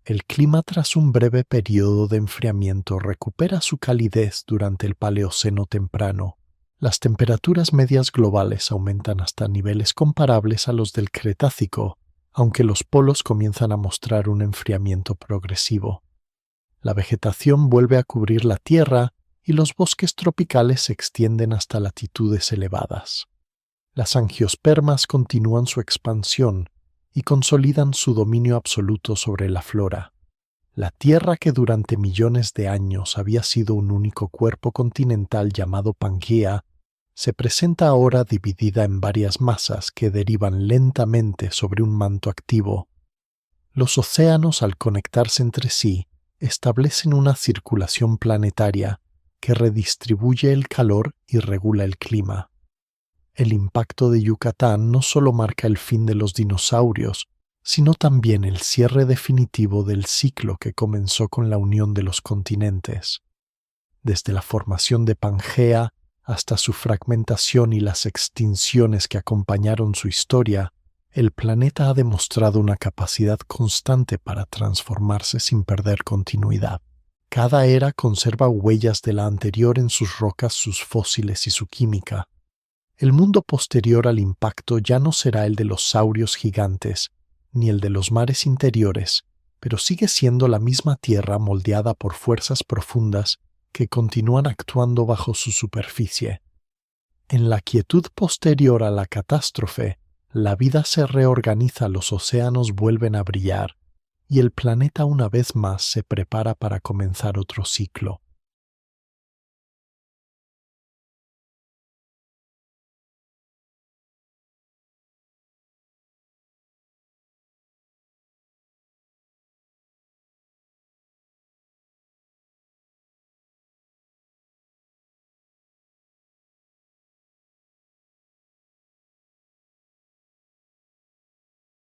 El clima, tras un breve periodo de enfriamiento, recupera su calidez durante el Paleoceno temprano. Las temperaturas medias globales aumentan hasta niveles comparables a los del Cretácico, aunque los polos comienzan a mostrar un enfriamiento progresivo. La vegetación vuelve a cubrir la Tierra y los bosques tropicales se extienden hasta latitudes elevadas. Las angiospermas continúan su expansión y consolidan su dominio absoluto sobre la flora. La Tierra, que durante millones de años había sido un único cuerpo continental llamado Pangea, se presenta ahora dividida en varias masas que derivan lentamente sobre un manto activo. Los océanos, al conectarse entre sí, establecen una circulación planetaria que redistribuye el calor y regula el clima. El impacto de Yucatán no solo marca el fin de los dinosaurios, sino también el cierre definitivo del ciclo que comenzó con la unión de los continentes. Desde la formación de Pangea hasta su fragmentación y las extinciones que acompañaron su historia, el planeta ha demostrado una capacidad constante para transformarse sin perder continuidad. Cada era conserva huellas de la anterior en sus rocas, sus fósiles y su química. El mundo posterior al impacto ya no será el de los saurios gigantes, ni el de los mares interiores, pero sigue siendo la misma Tierra moldeada por fuerzas profundas que continúan actuando bajo su superficie. En la quietud posterior a la catástrofe, la vida se reorganiza, los océanos vuelven a brillar, y el planeta una vez más se prepara para comenzar otro ciclo.